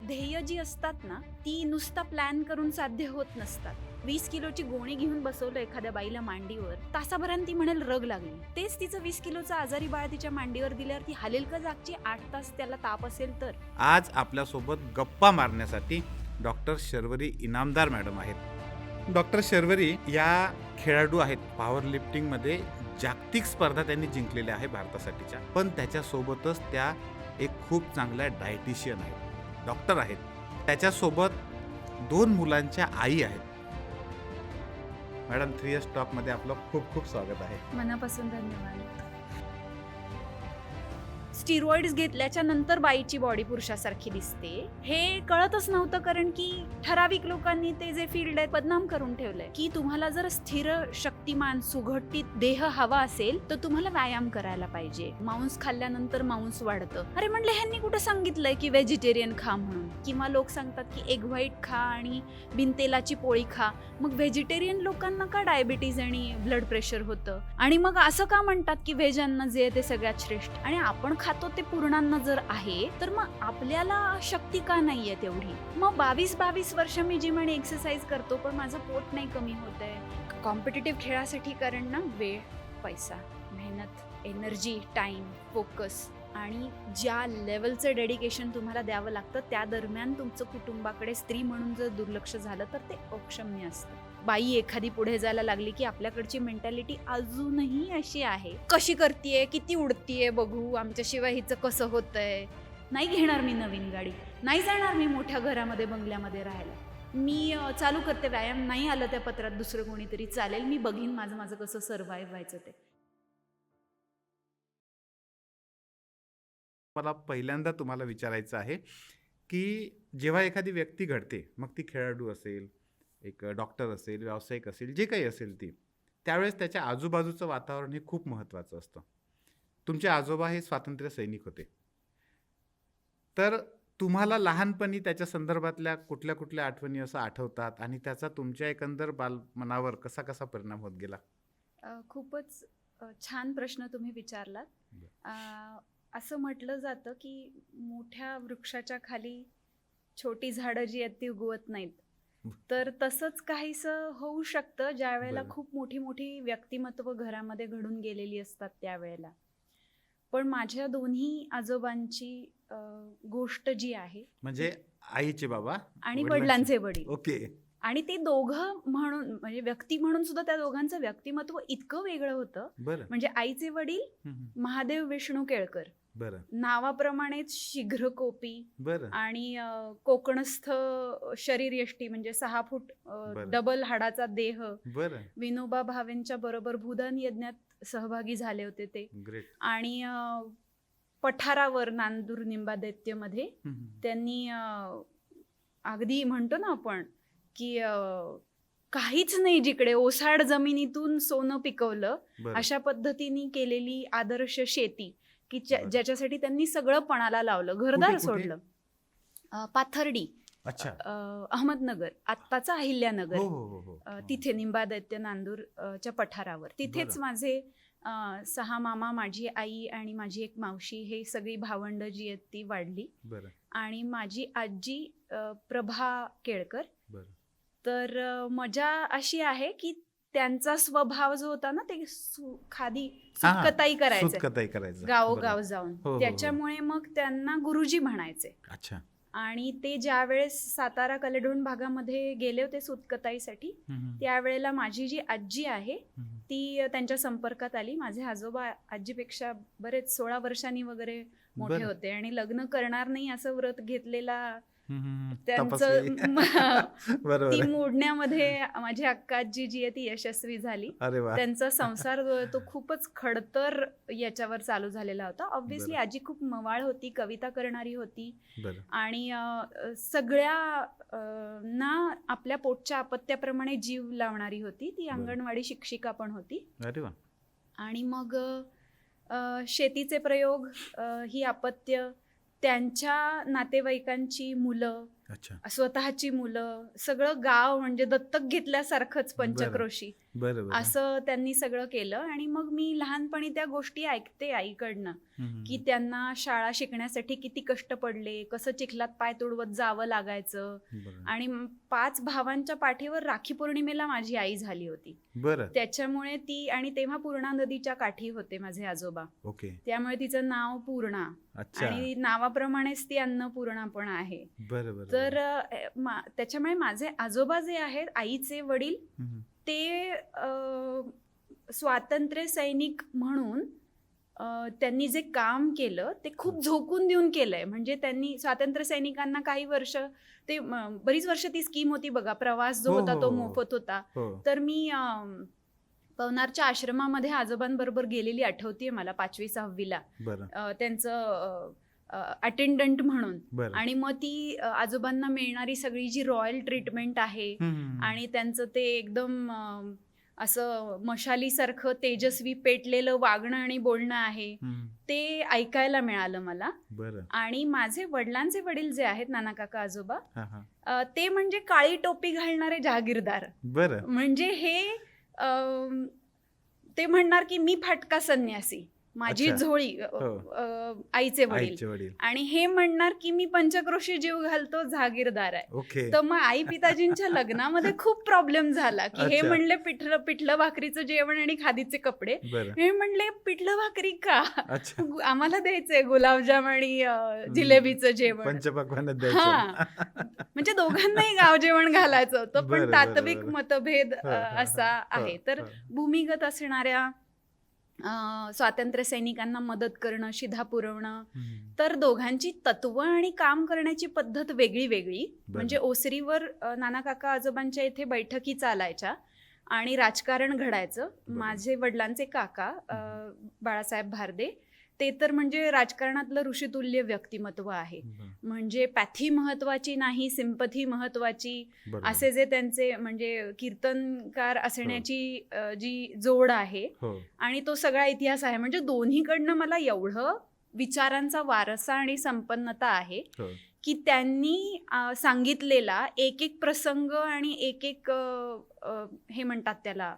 ध्येय जी असतात ना ती नुसता प्लॅन करून साध्य होत नसतात. 20 किलोची गोणी घेऊन बसवलं एखाद्या बाईला मांडीवर, तासाभरात ती म्हणेल रग लागली. तेच तिचं 20 किलोचं आजारी बाळ तिच्या मांडीवर दिल्यावर ती हालेल का जागची? 8 तास त्याला ताप असेल तर. आज आपल्यासोबत गप्पा मारण्यासाठी डॉक्टर शर्वरी इनामदार मॅडम आहेत. डॉक्टर शर्वरी या खेळाडू आहेत. पॉवर लिफ्टिंगमध्ये जागतिक स्पर्धा त्यांनी जिंकलेल्या आहे भारतासाठीच्या. पण त्याच्यासोबतच त्या एक खूप चांगल्या डायटिशियन आहेत, डॉक्टर आहेत. त्याच्यासोबत 2 मुलांच्या आई आहेत. मॅडम 3S टॉकमध्ये आपलं खूप खूप स्वागत आहे. मनापासून धन्यवाद. स्टिरॉइड्स घेतल्याच्या नंतर बाईची बॉडी पुरुषासारखी दिसते हे कळतच नव्हतं, कारण की ठराविक लोकांनी ते जे फील्ड आहे बदनाम करून ठेवलंय की तुम्हाला जर स्थिर, शक्तिमान, सुघटित देह हवा असेल तर तुम्हाला व्यायाम करायला पाहिजे. मांस खाल्ल्यानंतर मांस वाढतं. अरे म्हणले ह्यांनी कुठं सांगितलंय की व्हेजिटेरियन खा म्हणून? किंवा लोक सांगतात की एग व्हाईट खा आणि बिनतेलाची पोळी खा. मग व्हेजिटेरियन लोकांना का डायबिटीज आणि ब्लड प्रेशर होतं? आणि मग असं का म्हणतात की व्हेज अन्न जे आहे ते सगळ्यात श्रेष्ठ? आणि आपण खातो ते पूर्णान्न जर आहे तर मग आपल्याला शक्ती का नाहीये तेवढी? मग 22 वर्ष मी जिम आणि एक्सरसाइज करतो पण माझं पोट नाही कमी होत आहे. कॉम्पिटिटिव्ह खेळासाठी कारण ना वेळ, पैसा, मेहनत, एनर्जी, टाइम, फोकस आणि ज्या लेवलचं डेडिकेशन तुम्हाला द्यावं लागतं त्या दरम्यान तुमचं कुटुंबाकडे स्त्री म्हणून जर दुर्लक्ष झालं तर ते अक्षम्य असतं. बाई एखादी पुढे जायला लागली की आपल्याकडची मेंटॅलिटी अजूनही अशी आहे, कशी करतीये, किती उडतीये बघू, आमच्याशिवाय हिचं कसं होतंय. नाही घेणार मी नवीन गाडी, नाही जाणार मी मोठ्या घरामध्ये बंगल्यामध्ये राहायला, मी चालू करते व्यायाम, नाही आलं त्या पत्रात दुसरं कोणीतरी चालेल, मी बघीन माझं कसं सर्व्हाइव्ह व्हायचं ते. मला पहिल्यांदा तुम्हाला विचारायचं आहे की जेव्हा एखादी व्यक्ती घडते, मग ती खेळाडू असेल, एक डॉक्टर असेल, व्यावसायिक असेल, जे काही असेल ती, त्यावेळेस त्याच्या आजूबाजूचं वातावरण हे खूप महत्त्वाचं असतं. तुमचे आजोबा हे स्वातंत्र्य सैनिक होते, तर तुम्हाला लहानपणी त्याच्या संदर्भातल्या कुठल्या कुठल्या आठवणी असं आठवतात आणि त्याचा तुमच्या एकंदर बालमनावर कसा कसा परिणाम होत गेला? खूपच छान प्रश्न तुम्ही विचारलात. असं म्हटलं जातं की मोठ्या वृक्षाच्या खाली छोटी झाडं जी आहेत ती उगवत नाहीत. तर तसंच काहीसं होऊ शकतं ज्या वेळेला बरं. खूप मोठी मोठी व्यक्तिमत्व घरामध्ये घडून गेलेली असतात त्यावेळेला. पण माझ्या दोन्ही आजोबांची गोष्ट जी आहे म्हणजे आईचे बाबा आणि वडिलांचे वडील, ओके. आणि ते दोघं म्हणून म्हणजे व्यक्ती म्हणून सुद्धा त्या दोघांचं व्यक्तिमत्व इतकं वेगळं होतं. बरं. म्हणजे आईचे वडील महादेव विष्णू केळकर, बरं. नावाप्रमाणेच शीघ्रकोपी बरं. आणि कोकणस्थ शरीरयष्टी म्हणजे 6 फूट डबल हाडाचा देह. बरं. विनोबा भावेंच्या बरोबर भूदान यज्ञात सहभागी झाले होते ते. ग्रेट. आणि पठारावर नांदूर निंबादैत्यमध्ये त्यांनी अगदी म्हणतो ना आपण की काहीच नाही जिकडे ओसाड जमिनीतून सोनं पिकवलं, बरं. अशा पद्धतीने केलेली आदर्श शेती की बरं. ज्याच्यासाठी त्यांनी सगळं पणाला लावलं, घरदार सोडलं. पाथर्डी, अच्छा. अहमदनगर, आत्ताचा अहिल्यानगर, हो हो हो हो. तिथे निंबादैत्य नांदूर च्या पठारावर. तिथेच बरं. माझे 6 मामा, माझी आई आणि माझी एक मावशी, हे सगळी भावंड जी आहेत ती वाढली. बरं. आणि आणि माझी आजी प्रभा केळकर. बरं. तर मजा अशी आहे की त्यांचा स्वभाव जो होता ना ते खादी सुतकताई करायचं गावोगाव बरं. जाऊन, हो, हो. त्याच्यामुळे मग त्यांना गुरुजी म्हणायचे. अच्छा. आणि ते ज्या वेळेस सातारा कलेडोन भागामध्ये गेले होते सुतकताईसाठी, त्यावेळेला माझी जी आजी आहे ती त्यांच्या संपर्कात आली. माझे आजोबा आजीपेक्षा बरेच 16 वर्षांनी वगैरे मोठे बरं. होते आणि लग्न करणार नाही असं व्रत घेतलेला त्यांचं बरोबर ती आहे. मोडण्यामध्ये माझी अक्काजी जी आहे ती यशस्वी झाली. अरे वा. त्यांचा संसार जो आहे तो खूपच खडतर याच्यावर चालू झालेला होता. ऑब्व्हियसली बरं. आजी खूप मवाळ होती, कविता करणारी होती बरं. आणि सगळ्या ना आपल्या पोटच्या अपत्याप्रमाणे जीव लावणारी होती. ती बरं. अंगणवाडी शिक्षिका पण होती. अरे वा. आणि मग शेतीचे प्रयोग, ही अपत्य, त्यांच्या नातेवाईकांची मुलं अच्छा. स्वतःची मुलं, सगळं गाव म्हणजे दत्तक घेतल्यासारखंच पंचक्रोशी बरं बरं. असं त्यांनी सगळं केलं. आणि मग मी लहानपणी त्या गोष्टी ऐकते आईकडनं, की त्यांना शाळा शिकण्यासाठी किती कष्ट पडले, कसं चिखलात पाय तुडवत जावं लागायचं. बरं. आणि 5 भावांच्या पाठीवर राखी पौर्णिमेला माझी आई झाली होती. बरं. त्याच्यामुळे ती, आणि तेव्हा पूर्णा नदीच्या काठी होते माझे आजोबा, ओके. त्यामुळे तिचं नाव पूर्णा, अच्छा. आणि नावाप्रमाणेच ती अन्नपूर्णा पण आहे. बरं बरं. तर त्याच्यामुळे माझे आजोबा जे आहेत, आईचे वडील, ते स्वातंत्र्य सैनिक म्हणून त्यांनी जे काम केलं ते खूप झोकून देऊन केलंय. म्हणजे त्यांनी स्वातंत्र्य सैनिकांना काही वर्ष, ते बरीच वर्ष ती स्कीम होती बघा, प्रवास जो होता तो मोफत होता. तर मी पवनारच्या आश्रमामध्ये आजोबांबरोबर गेलेली आठवतीये मला 5वी-6वीला, त्यांचं अटेंडंट म्हणून. आणि मग ती आजोबांना मिळणारी सगळी जी रॉयल ट्रीटमेंट आहे, आणि त्यांचं ते एकदम असं मशालीसारखं तेजस्वी पेटलेलं वागणं आणि बोलणं आहे, ते ऐकायला मिळालं मला. आणि माझे वडिलांचे वडील जे आहेत, नाना काका आजोबा, ते म्हणजे काळी टोपी घालणारे जहागीरदार. म्हणजे हे ते म्हणणार की मी फाटका संन्यासी, माझी झोळी, आईचे वडील, आणि हे म्हणणार की मी पंचक्रोशी जीव घालतो, जहागीरदार आहे. तर मग आई पिताजींच्या लग्नामध्ये खूप प्रॉब्लेम झाला, की हे म्हणले पिठलं भाकरीचं जेवण आणि खादीचे कपडे, हे म्हणले पिठलं भाकरी का, आम्हाला द्यायचंय गुलाबजाम आणि जिलेबीचं जेवण. हा, म्हणजे दोघांनाही गाव जेवण घालायचं होतं, पण तात्विक मतभेद असा आहे. तर भूमिगत असणाऱ्या स्वातंत्र्य सैनिकांना मदत करणं, शिधा पुरवणं, तर दोघांची तत्व आणि काम करण्याची पद्धत वेगळी वेगळी. म्हणजे ओसरीवर नाना काका आजोबांच्या इथे बैठकी चालायच्या आणि राजकारण घडायचं. माझे वडिलांचे काका बाळासाहेब भारदे, ते तर म्हणजे राजकारणातलं ऋषितुल्य व्यक्तिमत्व आहे. म्हणजे पॅथी महत्वाची नाही, सिंपथी महत्वाची, असे जे त्यांचे म्हणजे कीर्तनकार असण्याची जी जोड आहे, आणि तो सगळा इतिहास आहे. म्हणजे दोन्हीकडनं मला एवढं विचारांचा वारसा आणि संपन्नता आहे की त्यांनी सांगितलेला एक एक प्रसंग आणि एक एक हे म्हणतात त्याला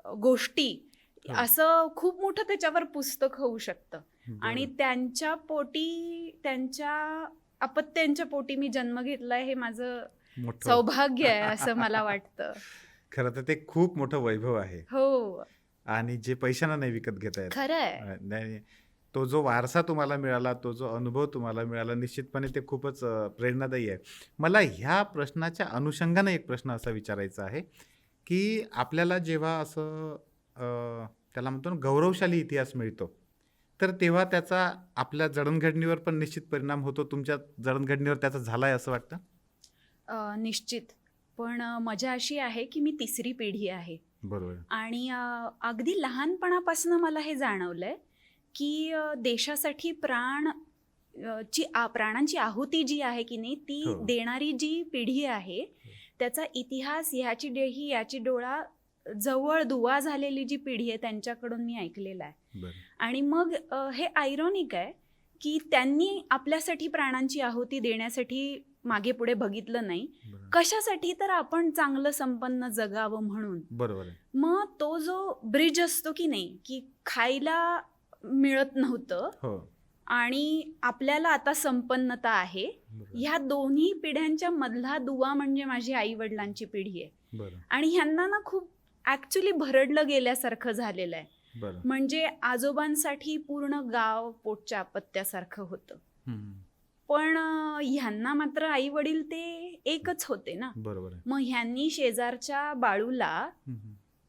गोष्टी, असं खूप मोठं त्याच्यावर पुस्तक होऊ शकतं. आणि त्यांच्या पोटी, त्यांच्या अपत्यांच्या पोटी मी जन्म घेतलाय, हे माझं सौभाग्य आहे असं मला वाटतं. खरं तर ते खूप मोठं वैभव आहे. हो, आणि जे पैशाने नाही विकत घेता येत. खरंय. तो जो वारसा तुम्हाला मिळाला, तो जो अनुभव तुम्हाला मिळाला, निश्चितपणे ते खूपच प्रेरणादायी आहे. मला ह्या प्रश्नाच्या अनुषंगाने एक प्रश्न असा विचारायचा आहे की आपल्याला जेव्हा असं त्याला म्हणतो ना गौरवशाली इतिहास मिळतो, तर तेव्हा त्याचा आपल्या जडणघडणीवर पण निश्चित परिणाम होतो. तुमच्या जडणघडणीवर त्याचा झालाय असं वाटतं? निश्चित. पण मजा अशी आहे की मी 3री पिढी आहे. बरोबर. आणि अगदी लहानपणापासून मला हे जाणवलंय की देशासाठी प्राणांची आहुती जी आहे की नाही, ती देणारी जी पिढी आहे, त्याचा इतिहास ह्याची डेही याची डोळा जवळ दुवा झालेली जी पिढी आहे, त्यांच्याकडून मी ऐकलेला आहे. आणि मग हे आयरॉनिक आहे की त्यांनी आपल्यासाठी प्राणांची आहुती देण्यासाठी मागे पुढे बघितलं नाही. कशासाठी? तर आपण चांगलं संपन्न जगावं म्हणून. बरोबर. मग तो जो ब्रिज असतो की नाही, की खायला मिळत नव्हतं आणि आपल्याला आता संपन्नता आहे, ह्या दोन्ही पिढ्यांच्या मधला दुवा म्हणजे माझी आई वडिलांची पिढी आहे. आणि ह्यांना ना खूप ऍक्च्युली भरडलं गेल्यासारखं झालेलं आहे. म्हणजे आजोबांसाठी पूर्ण गाव पोटच्या अपत्यासारखं होतं, पण ह्यांना मात्र आई वडील ते एकच होते ना. मग ह्यांनी शेजारच्या बाळूला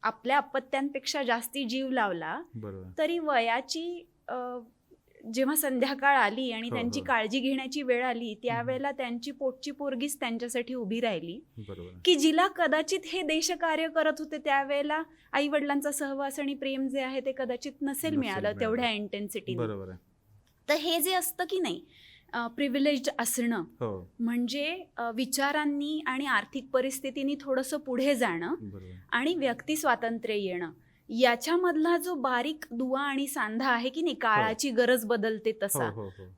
आपल्या अपत्यांपेक्षा जास्ती जीव लावला, तरी वयाची जेव्हा संध्याकाळ आली आणि त्यांची काळजी घेण्याची वेळ आली, त्यावेळेला त्यांची पोटची पोरगीच त्यांच्यासाठी उभी राहिली, की जिला कदाचित हे देशकार्य करत होते त्यावेळेला आई वडिलांचा सहवास आणि प्रेम जे आहे ते कदाचित नसेल मिळालं तेवढ्या इंटेन्सिटीने. तर हे जे असतं की नाही प्रिव्हिलेज्ड असणं, म्हणजे विचारांनी आणि आर्थिक परिस्थितीने थोडंसं पुढे जाणं आणि व्यक्ती स्वातंत्र्य येणं, याच्यामधला जो बारीक दुवा आणि सांधा आहे की नाही, काळाची गरज बदलते तसा,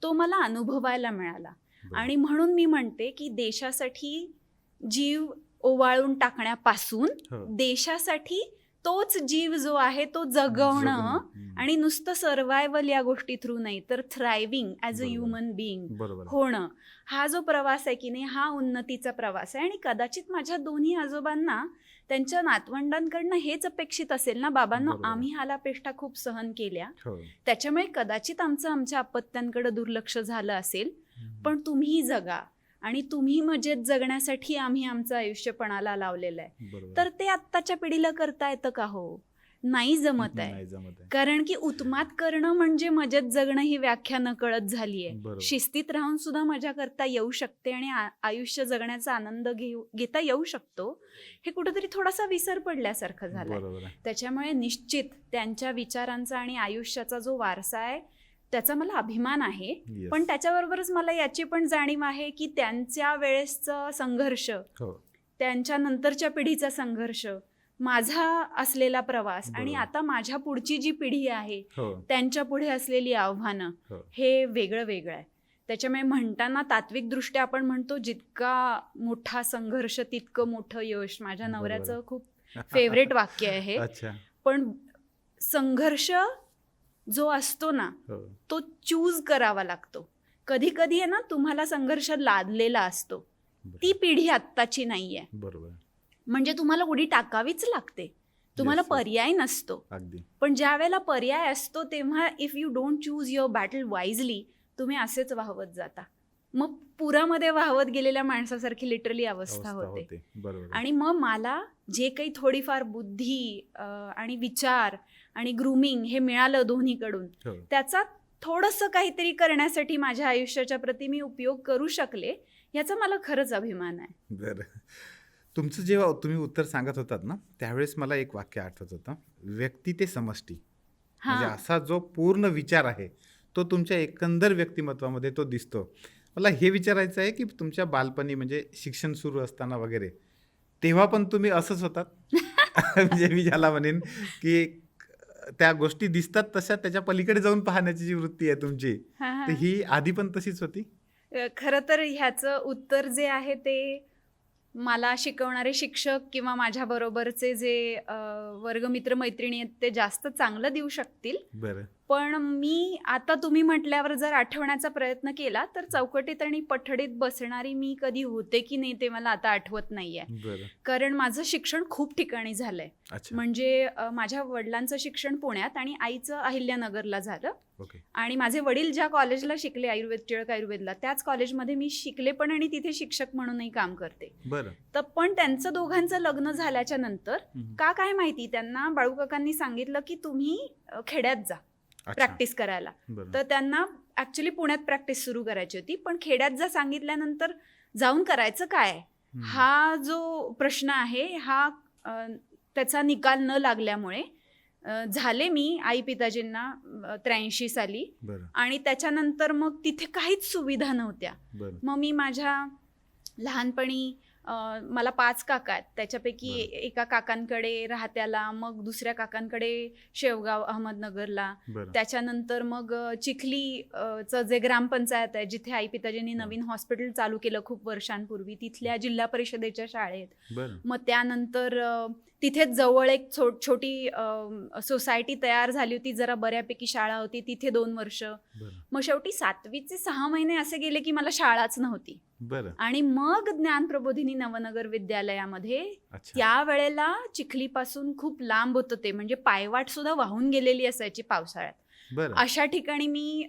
तो मला अनुभवायला मिळाला. आणि म्हणून मी म्हणते की देशासाठी जीव ओवाळून टाकण्यापासून देशासाठी तोच जीव जो आहे तो जगवणं आणि नुसतं सर्व्हायवल या गोष्टी थ्रू नाही तर thriving as a human being होणं, हा जो प्रवास आहे की नाही हा उन्नतीचा प्रवास आहे. आणि कदाचित माझ्या दोन्ही आजोबांना त्यांच्या नातवंडांकडनं हेच अपेक्षित असेल ना, बाबांनो आम्ही ह्यालापेक्षा खूप सहन केल्या, त्याच्यामुळे कदाचित आमच्या अपत्यांकडे दुर्लक्ष झालं असेल, पण तुम्ही जगा आणि तुम्ही मजेत जगण्यासाठी आम्ही आमचं आयुष्य पणाला लावलेलं आहे. तर ते आत्ताच्या पिढीला करता येतं का? हो, नाही जमत आहे. कारण की उत्मात करणं म्हणजे मजेत जगणं ही व्याख्या नकळत झाली आहे. शिस्तीत राहून सुद्धा मजा करता येऊ शकते आणि आयुष्य जगण्याचा आनंद घेता येऊ शकतो, हे कुठेतरी थोडासा विसर पडल्यासारखं झालंय. त्याच्यामुळे निश्चित त्यांच्या विचारांचा आणि आयुष्याचा जो वारसा आहे त्याचा मला अभिमान आहे. पण त्याच्याबरोबरच मला याची पण जाणीव आहे की त्यांच्या वेळेसचा संघर्ष, त्यांच्या नंतरच्या पिढीचा संघर्ष, माझा असलेला प्रवास आणि आता माझ्या पुढची जी पिढी आहे त्यांच्या पुढे असलेली आव्हानं, हे वेगळं वेगळं आहे. त्याच्यामुळे म्हणताना तात्विक दृष्ट्या आपण म्हणतो जितका मोठा संघर्ष तितकं मोठं यश. माझ्या नवऱ्याचं खूप फेवरेट वाक्य आहे. पण संघर्ष जो असतो ना तो चूज करावा लागतो. कधी कधी आहे ना तुम्हाला संघर्ष लादलेला असतो, ती पिढी आत्ताची नाहीये. म्हणजे तुम्हाला उडी टाकावीच लागते, तुम्हाला पर्याय नसतो. पण ज्या वेळेला पर्याय असतो तेव्हा if you don't choose your battle wisely तुम्ही असेच वाहवत जाता. मग पुरामध्ये वाहवत गेलेल्या माणसासारखी लिटरली अवस्था होते. आणि मग मला जे काही थोडीफार बुद्धी आणि विचार आणि ग्रूमिंग हे मिळालं दोन्हीकडून, त्याचा थोडंसं काहीतरी करण्यासाठी माझ्या आयुष्याच्या प्रती मी उपयोग करू शकले, याचा मला खरंच अभिमान आहे. बरं, तुमचं जेव्हा तुम्ही उत्तर सांगत होतात ना त्यावेळेस मला एक वाक्य आठवत होतं, व्यक्ती ते समष्टी. म्हणजे असा जो पूर्ण विचार आहे तो तुमच्या एकंदर व्यक्तिमत्वामध्ये तो दिसतो. मला हे विचारायचं आहे की तुमच्या बालपणी म्हणजे शिक्षण सुरू असताना वगैरे तेव्हा पण तुम्ही असंच होतात? म्हणजे मी ज्याला म्हणेन की त्या गोष्टी दिसतात तशा त्याच्या पलीकडे जाऊन पाहण्याची जी वृत्ती आहे तुमची, तर ही आधी पण तशीच होती? खरं तर ह्याचं उत्तर जे आहे ते मला शिकवणारे शिक्षक किंवा माझ्या बरोबरचे जे वर्गमित्र मैत्रिणी आहेत ते जास्त चांगलं देऊ शकतील. पण मी आता तुम्ही म्हटल्यावर जर आठवण्याचा प्रयत्न केला तर चौकटीत आणि पठडीत बसणारी मी कधी होते की नाही ते मला आता आठवत नाहीये. कारण माझं शिक्षण खूप ठिकाणी झालंय. म्हणजे माझ्या वडिलांचं शिक्षण पुण्यात आणि आईचं अहिल्यानगरला झालं. आणि माझे वडील ज्या कॉलेजला शिकले आयुर्वेद, टिळक आयुर्वेदला, त्याच कॉलेजमध्ये मी शिकले पण आणि तिथे शिक्षक म्हणूनही काम करते. तर पण त्यांचं दोघांचं लग्न झाल्याच्या नंतर काय माहिती त्यांना बाळूकाकांनी सांगितलं की तुम्ही खेड्यात जा प्रॅक्टिस करायला. तर त्यांना ऍक्च्युली पुण्यात प्रॅक्टिस सुरू करायची होती, पण खेड्यात जा सांगितल्यानंतर जाऊन करायचं काय हा जो प्रश्न आहे हा त्याचा निकाल न लागल्यामुळे झाले मी आई पिताजींना 83 साली. आणि त्याच्यानंतर मग तिथे काहीच सुविधा नव्हत्या. मग मी माझ्या लहानपणी मला 5 काका आहेत, त्याच्यापैकी एका काकांकडे राहत्याला, मग दुसऱ्या काकांकडे शेवगाव अहमदनगरला, त्याच्यानंतर मग चिखलीचं जे ग्रामपंचायत आहे जिथे आई पिताजींनी नवीन हॉस्पिटल चालू केलं खूप वर्षांपूर्वी, तिथल्या जिल्हा परिषदेच्या शाळेत. मग त्यानंतर तिथेच जवळ एक छोटी सोसायटी तयार झाली होती, जरा बऱ्यापैकी शाळा होती, तिथे 2 वर्ष. मग शेवटी 7वीचे 6 महिने असे गेले की मला शाळाच नव्हती. आणि मग ज्ञानप्रबोधिनी नवनगर विद्यालयामध्ये त्यावेळेला चिखलीपासून खूप लांब होतं ते, म्हणजे पायवाट सुद्धा वाहून गेलेली असायची पावसाळ्यात. अशा ठिकाणी मी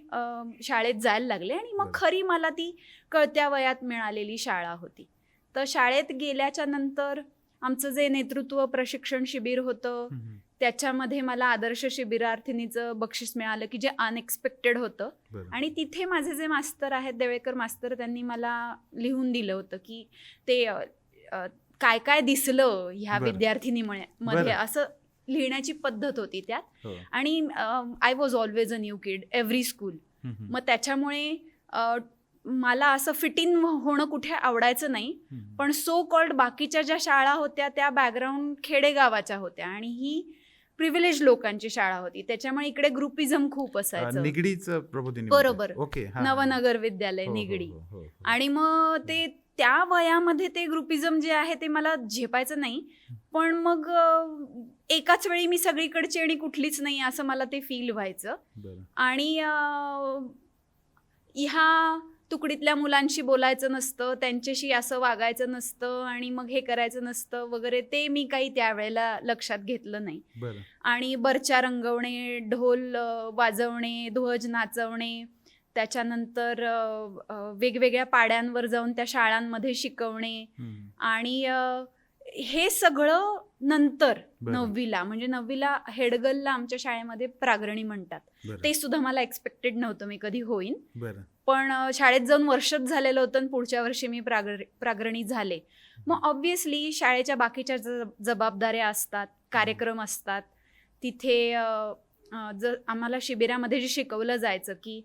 शाळेत जायला लागले आणि मग खरी मला ती कळत्या वयात मिळालेली शाळा होती. तर शाळेत गेल्याच्या नंतर आमचं जे नेतृत्व प्रशिक्षण शिबिर होतं त्याच्यामध्ये मला आदर्श शिबिरार्थिनीचं बक्षीस मिळालं की जे अनएक्सपेक्टेड होतं. आणि तिथे माझे जे मास्तर आहेत देवेकर मास्तर, त्यांनी मला लिहून दिलं होतं की ते काय काय दिसलं ह्या विद्यार्थिनीमध्ये असं लिहिण्याची पद्धत होती त्यात. आणि I was always a new kid every school. मग त्याच्यामुळे मला असं फिट इन होणं कुठे आवडायचं नाही. पण सो कॉल्ड बाकीच्या ज्या शाळा होत्या त्या बॅकग्राऊंड खेडेगावाच्या होत्या आणि ही प्रिव्हिलेज लोकांची शाळा होती, त्याच्यामुळे इकडे ग्रुपिझम खूप असायचं. निगडीच प्रबोधिनी बरोबर. ओके. नवनगर विद्यालय निगडी. आणि मग ते त्या वयामध्ये ते ग्रुपिझम जे आहे ते मला झेपायचं नाही, पण मग एकाच वेळी मी सगळीकडची आणि कुठलीच नाही असं मला ते फील व्हायचं. आणि ह्या तुकडीतल्या मुलांशी बोलायचं नसतं, त्यांच्याशी असं वागायचं नसतं आणि मग हे करायचं नसतं वगैरे, ते मी काही त्यावेळेला लक्षात घेतलं नाही. आणि बर्चा रंगवणे, ढोल वाजवणे, ध्वज नाचवणे, त्याच्यानंतर वेगवेगळ्या पाड्यांवर जाऊन त्या शाळांमध्ये शिकवणे, आणि हे सगळं नंतर 9वीला, म्हणजे 9वीला हेडगलला आमच्या शाळेमध्ये प्रागरणी म्हणतात. ते सुद्धा मला एक्सपेक्टेड नव्हतं मी कधी होईन, पण शाळेत जाऊन वर्षच झालेलं होतं आणि पुढच्या वर्षी मी प्रागरणी झाले. मग ऑब्व्हियसली शाळेच्या बाकीच्या जबाबदाऱ्या असतात, कार्यक्रम असतात. तिथे आम्हाला शिबिरामध्ये जे शिकवलं जायचं की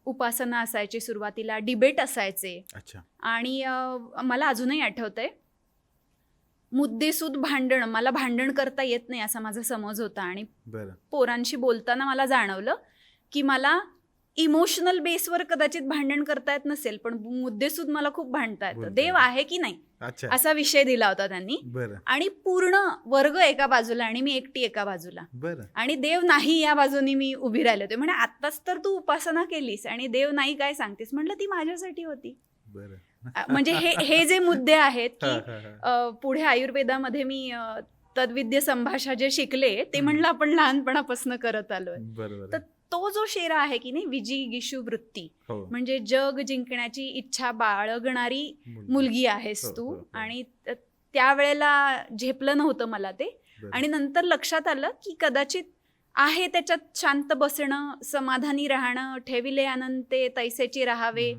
उपासना असायची, सुरुवातीला डिबेट असायचे. आणि मला अजूनही आठवतंय, मुद्देसूद भांडण, मला भांडण करता येत नाही असा माझा समज होता. आणि पोरांशी बोलताना मला जाणवलं की मला इमोशनल बेसवर कदाचित भांडण करता येत नसेल, पण मुद्देसूद मला खूप भांडता येतं. देव आहे की नाही असा विषय दिला होता त्यांनी, आणि पूर्ण वर्ग एका बाजूला आणि मी एकटी एका बाजूला, आणि देव नाही या बाजूनी मी उभी राहिले होते. म्हणजे आत्ताच तर तू उपासना केलीस आणि देव नाही काय सांगतेस? म्हटलं ती माझ्यासाठी होती. म्हणजे हे जे मुद्दे आहेत की पुढे आयुर्वेदामध्ये मी तद्विद्य संभाषा जे शिकले ते म्हणलं आपण लहानपणापासून करत आलोय. तर तो जो शेरा आहे की नाही, विजिगीषु वृत्ती, म्हणजे जग जिंकण्याची इच्छा बाळगणारी मुलगी आहेस तू. आणि त्यावेळेला झेपलं नव्हतं मला ते, आणि नंतर लक्षात आलं की कदाचित आहे त्याच्यात शांत बसणं, समाधानी राहणं, ठेविले अनंते तैसेची राहावे,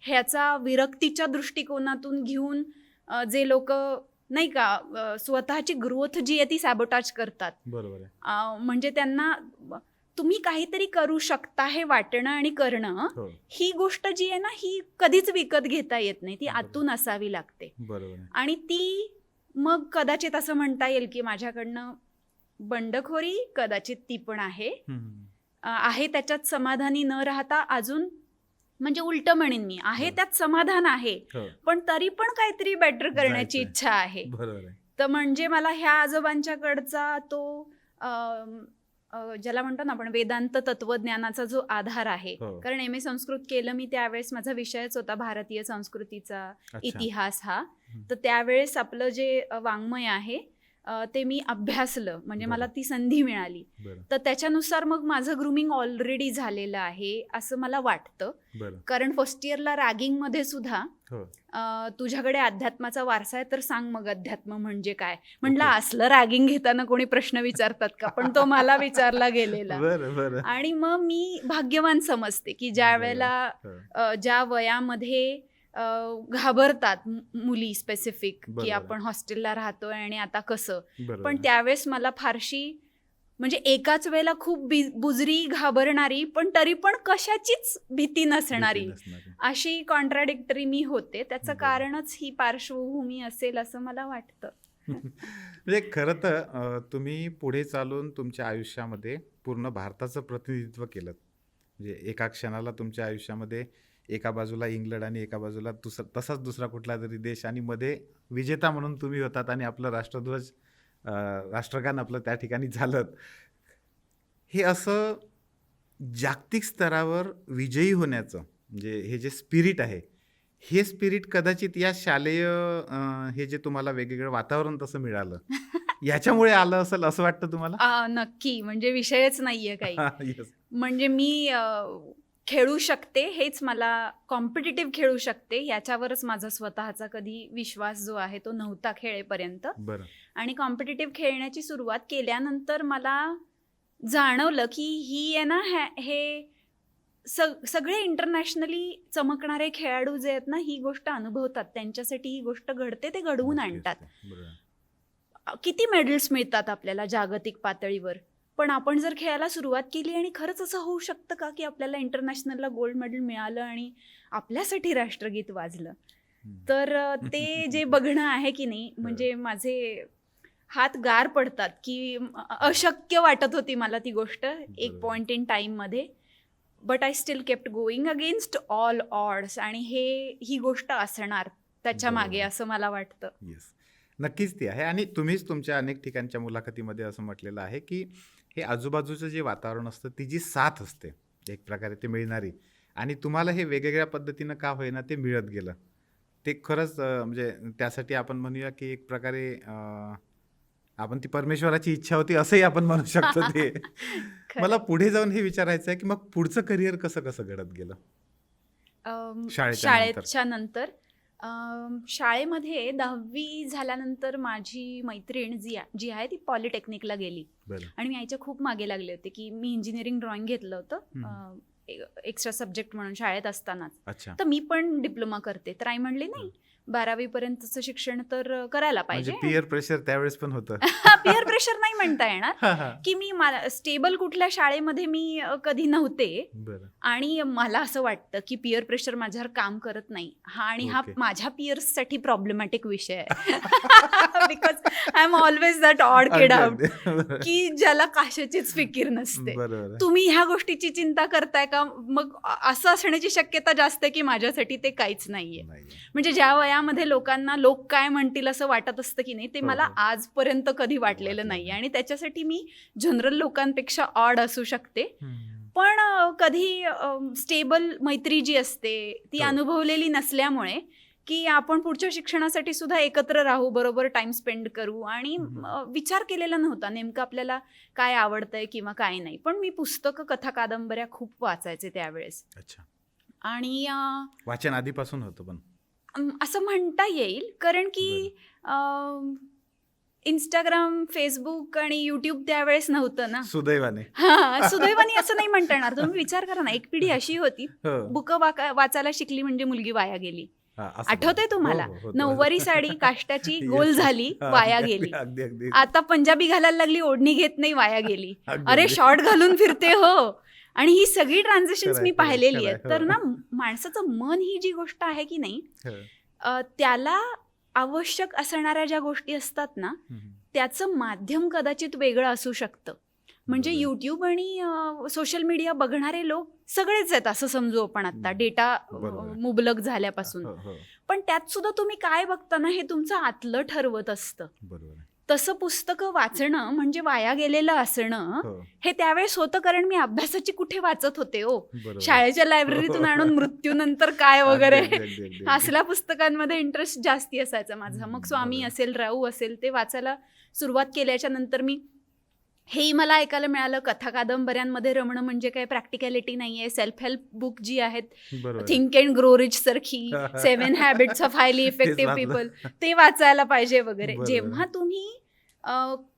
ह्याचा विरक्तीच्या दृष्टिकोनातून घेऊन जे लोक नाही का स्वतःची ग्रोथ जी आहे ती सॅबोटाज करतात. म्हणजे त्यांना तुम्ही काहीतरी करू शकता हे वाटणं आणि करणं, ही गोष्ट जी आहे ना, ही कधीच विकत घेता येत नाही, ती आतून असावी लागते. आणि ती मग कदाचित असं म्हणता येईल की माझ्याकडनं बंडखोरी कदाचित ती पण आहे त्याच्यात समाधानी न राहता अजून, म्हणजे उलट म्हणेन मी, आहे त्यात समाधान आहे, पण तरी पण काहीतरी बेटर करण्याची इच्छा आहे. तर म्हणजे मला ह्या आजोबांच्याकडचा तो ज्याला म्हणतो ना आपण वेदांत तत्वज्ञानाचा जो आधार आहे, कारण MA संस्कृत केलं मी त्यावेळेस, माझा विषयच होता भारतीय संस्कृतीचा इतिहास हा. तर त्यावेळेस आपलं जे वाङ्मय आहे ते मी अभ्यासलं, म्हणजे मला ती संधी मिळाली. तर त्याच्यानुसार मग माझं ग्रूमिंग ऑलरेडी झालेलं आहे असं मला वाटतं. कारण फर्स्ट इयरला रॅगिंग मध्ये सुद्धा तुझ्याकडे अध्यात्माचा वारसा आहे तर सांग मग अध्यात्म म्हणजे काय. म्हटलं असलं रॅगिंग घेताना कोणी प्रश्न विचारतात का, पण तो मला विचारला गेलेला. आणि मग मी भाग्यवान समजते की ज्या वेळेला ज्या वयामध्ये घाबरतात मुली स्पेसिफिक की आपण हॉस्टेलला राहतोय आणि आता कसं, पण त्यावेळेस मला फारशी, म्हणजे एकाच वेळेला खूप बुजरी घाबरणारी पण तरी पण कशाचीच भीती नसणारी अशी कॉन्ट्राडिक्टरी मी होते. त्याचं कारणच ही पार्श्वभूमी असेल असं मला वाटतं. म्हणजे खरं तर तुम्ही पुढे चालून तुमच्या आयुष्यामध्ये पूर्ण भारताचं प्रतिनिधित्व केलं. म्हणजे एका क्षणाला तुमच्या आयुष्यामध्ये एका बाजूला इंग्लंड आणि एका बाजूला तसाच दुसरा कुठला तरी देश, आणि मध्ये विजेता म्हणून तुम्ही होतात आणि आपलं राष्ट्रध्वज राष्ट्रगान आपलं त्या ठिकाणी झालं. हे असं जागतिक स्तरावर विजयी होण्याचं म्हणजे हे जे स्पिरिट आहे, हे स्पिरिट कदाचित या शालेय हे जे तुम्हाला वेगवेगळं वातावरण तसं मिळालं याच्यामुळे आलं असेल असं वाटतं तुम्हाला? नक्की, म्हणजे विषयच नाहीये काही. म्हणजे मी खेळू शकते, हेच मला कॉम्पिटिटिव्ह खेळू शकते, याच्यावरच माझा स्वतःचा कधी विश्वास जो आहे तो नव्हता खेळेपर्यंत. आणि कॉम्पिटिटिव्ह खेळण्याची सुरुवात केल्यानंतर मला जाणवलं की ही आहे ना, हे सगळे इंटरनॅशनली चमकणारे खेळाडू जे आहेत ना, ही गोष्ट अनुभवतात, त्यांच्यासाठी ही गोष्ट घडते, ते घडवून आणतात. किती मेडल्स मिळतात आपल्याला जागतिक पातळीवर, पण आपण जर खेळायला सुरुवात केली आणि खरंच असं होऊ शकतं का की आपल्याला इंटरनॅशनलला गोल्ड मेडल मिळालं आणि आपल्यासाठी राष्ट्रगीत वाजलं, तर ते जे बघणं आहे की नाही, म्हणजे माझे हात गार पडतात की अशक्य वाटत होती मला ती गोष्ट एक बरोबर. पॉइंट इन टाईममध्ये. But I still kept going against all odds. आणि ही गोष्ट असणार त्याच्या मागे बरोबर. असं मला वाटतं. येस, नक्कीच ती आहे. आणि तुम्हीच तुमच्या अनेक ठिकाणच्या मुलाखतीमध्ये असं म्हटलेलं आहे की हे आजूबाजूचं जे वातावरण असतं, ती जी साथ असते एक प्रकारे ते मिळणारी, आणि तुम्हाला हे वेगवेगळ्या पद्धतीनं का होईना ते मिळत गेलं, ते खरंच म्हणजे त्यासाठी आपण म्हणूया की एक प्रकारे आपण ती परमेश्वराची इच्छा होती असंही आपण म्हणू शकतो ते. खरं. मला पुढे जाऊन हे विचारायचं आहे की मग पुढचं करिअर कसं कसं घडत गेलं शाळेच्या नंतर? शाळेच्या नंतर शाळेमध्ये 10वी झाल्यानंतर माझी मैत्रीण जी आहे ती पॉलिटेक्निकला गेली. बरं. आणि मी आईच्या खूप मागे लागले होते की मी इंजिनिअरिंग ड्रॉइंग घेतलं होतं एक्स्ट्रा सब्जेक्ट म्हणून शाळेत असतानाच. अच्छा, तर मी पण डिप्लोमा करते. तर आई म्हणली नाही 12वी पर्यंतचं शिक्षण तर करायला म्हणजे पाहिजे. पिअर प्रेशर त्यावेळेस पण होतं. पिअर प्रेशर नाही म्हणता येणार हा, हा. की मी स्टेबल कुठल्या शाळेमध्ये मी कधी नव्हते. बरं. आणि मला असं वाटतं की पिअर प्रेशर माझ्यावर काम करत नाही. हा ओके. माझ्या पिअर्ससाठी प्रॉब्लेमॅटिक विषय आहे. Because I am always that odd kid out बरोबर. की ज्याला कशाचीच फिकीर नसते. बरोबर. तुम्ही ह्या गोष्टीची चिंता करताय का? मग असं असण्याची शक्यता जास्त आहे की माझ्यासाठी ते काहीच नाहीये. नाहीये. म्हणजे ज्या वयामध्ये लोकांना लोक काय म्हणतील असं वाटत असतं की नाही, ते हो, मला हो. आजपर्यंत कधी वाटलेलं वाटलं नाहीये. नाही. आणि त्याच्यासाठी मी जनरल लोकांपेक्षा ऑड असू शकते. हम्म. पण कधी स्टेबल मैत्री जी असते ती हो. अनुभवलेली नसल्यामुळे की आपण पुढच्या शिक्षणासाठी सुद्धा एकत्र राहू, बरोबर टाइम स्पेंड करू, आणि विचार केलेला नव्हता नेमकं आपल्याला काय आवडतंय किंवा काय नाही. पण मी पुस्तकं, कथा, कादंबऱ्या खूप वाचायचे त्यावेळेस. अच्छा, आणि वाचन आधीपासून होतं पण. असं म्हणता येईल, कारण की इंस्टाग्राम, फेसबुक आणि यूट्यूब त्यावेळेस नव्हतं ना. सुदैवाने. हा, सुदैवाने असं नाही म्हणता येणार. तुम्ही विचार करा ना, एक पिढी अशी होती, हो. बुक वाचायला शिकली म्हणजे मुलगी वाया गेली. हा, असं आठवतंय बरं. तुम्हाला? हो, हो, होतं. नऊवारी साडी काष्टाची गोल Yes, yes. झाली, हा, वाया अगदी, गेली. अगदी अगदी आता पंजाबी घालायला लागली, ओढणी घेत नाही, वाया गेली. अगदी, अरे अगदी. शॉर्ट घालून फिरते हो. आणि ही सगळी ट्रान्झॅक्शन्स खरंय, मी खरंय, पाहिलेली खरंय, आहेत. तर हो. ना, माणसाचं मन ही जी गोष्ट आहे की नाही, हो. त्याला आवश्यक असणाऱ्या ज्या गोष्टी असतात ना, हम्म. त्याचं माध्यम कदाचित वेगळं असू शकतं. म्हणजे बरोबर. यूट्यूब आणि सोशल मीडिया बघणारे लोक सगळेच आहेत असं समजू आपण आता, डेटा बरोबर. मुबलक झाल्यापासून. हो, हो. पण त्यात सुद्धा तुम्ही काय बघता ना, हे तुमचं आतलं ठरवत असतं. बरोबर. तसं पुस्तकं वाचणं म्हणजे वाया गेलेलं असणं हो. हे त्यावेळेस होतं, कारण मी अभ्यासाची कुठे वाचत होते हो. बरोबर. शाळेच्या लायब्ररीतून आणून मृत्यूनंतर काय वगैरे अगदी, अगदी, अगदी, अगदी. असल्या पुस्तकांमध्ये इंटरेस्ट जास्ती असायचा माझा. मग स्वामी बरोबर. असेल, राऊ असेल, ते वाचायला सुरुवात केल्याच्या नंतर मी हेही मला ऐकायला मिळालं, कथा कादंबऱ्यांमध्ये रमणं म्हणजे काय प्रॅक्टिकॅलिटी नाहीये. सेल्फ हेल्प बुक जी आहेत, बरोबर. थिंक अँड ग्रो रिच सारखी, 7 हॅबिट्स ऑफ हायली इफेक्टिव्ह वाचलं. पीपल, ते वाचायला पाहिजे वगैरे. बरोबर. जेव्हा तुम्ही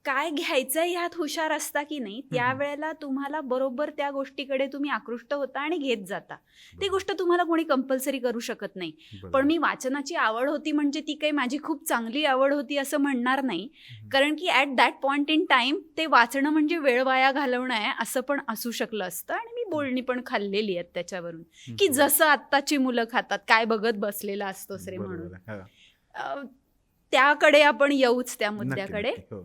काय घ्यायचंय ह्यात हुशार असता की नाही, त्यावेळेला तुम्हाला बरोबर त्या गोष्टीकडे तुम्ही आकृष्ट होता आणि घेत जाता. ती गोष्ट तुम्हाला कोणी कंपल्सरी करू शकत नाही. बरोबर. पण मी वाचनाची आवड होती म्हणजे ती काही माझी खूप चांगली आवड होती असं म्हणणार नाही. कारण की at that point in time ते वाचणं म्हणजे वेळ वाया घालवणं आहे असं पण असू शकलं असतं. आणि मी बोलणी पण खाल्लेली आहेत त्याच्यावरून, की जसं आत्ताची मुलं खातात, काय बघत बसलेला असतोस रे म्हणून. बरोबर. हा. त्याकडे आपण येऊच, त्या नक्की, मुद्द्याकडे. नक्की. हो.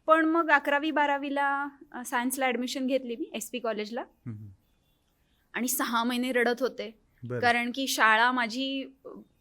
पण मग 11वी-12वीला सायन्सला ॲडमिशन घेतली मी SP कॉलेजला. हम्म. आणि 6 महिने रडत होते, बरं. कारण की शाळा माझी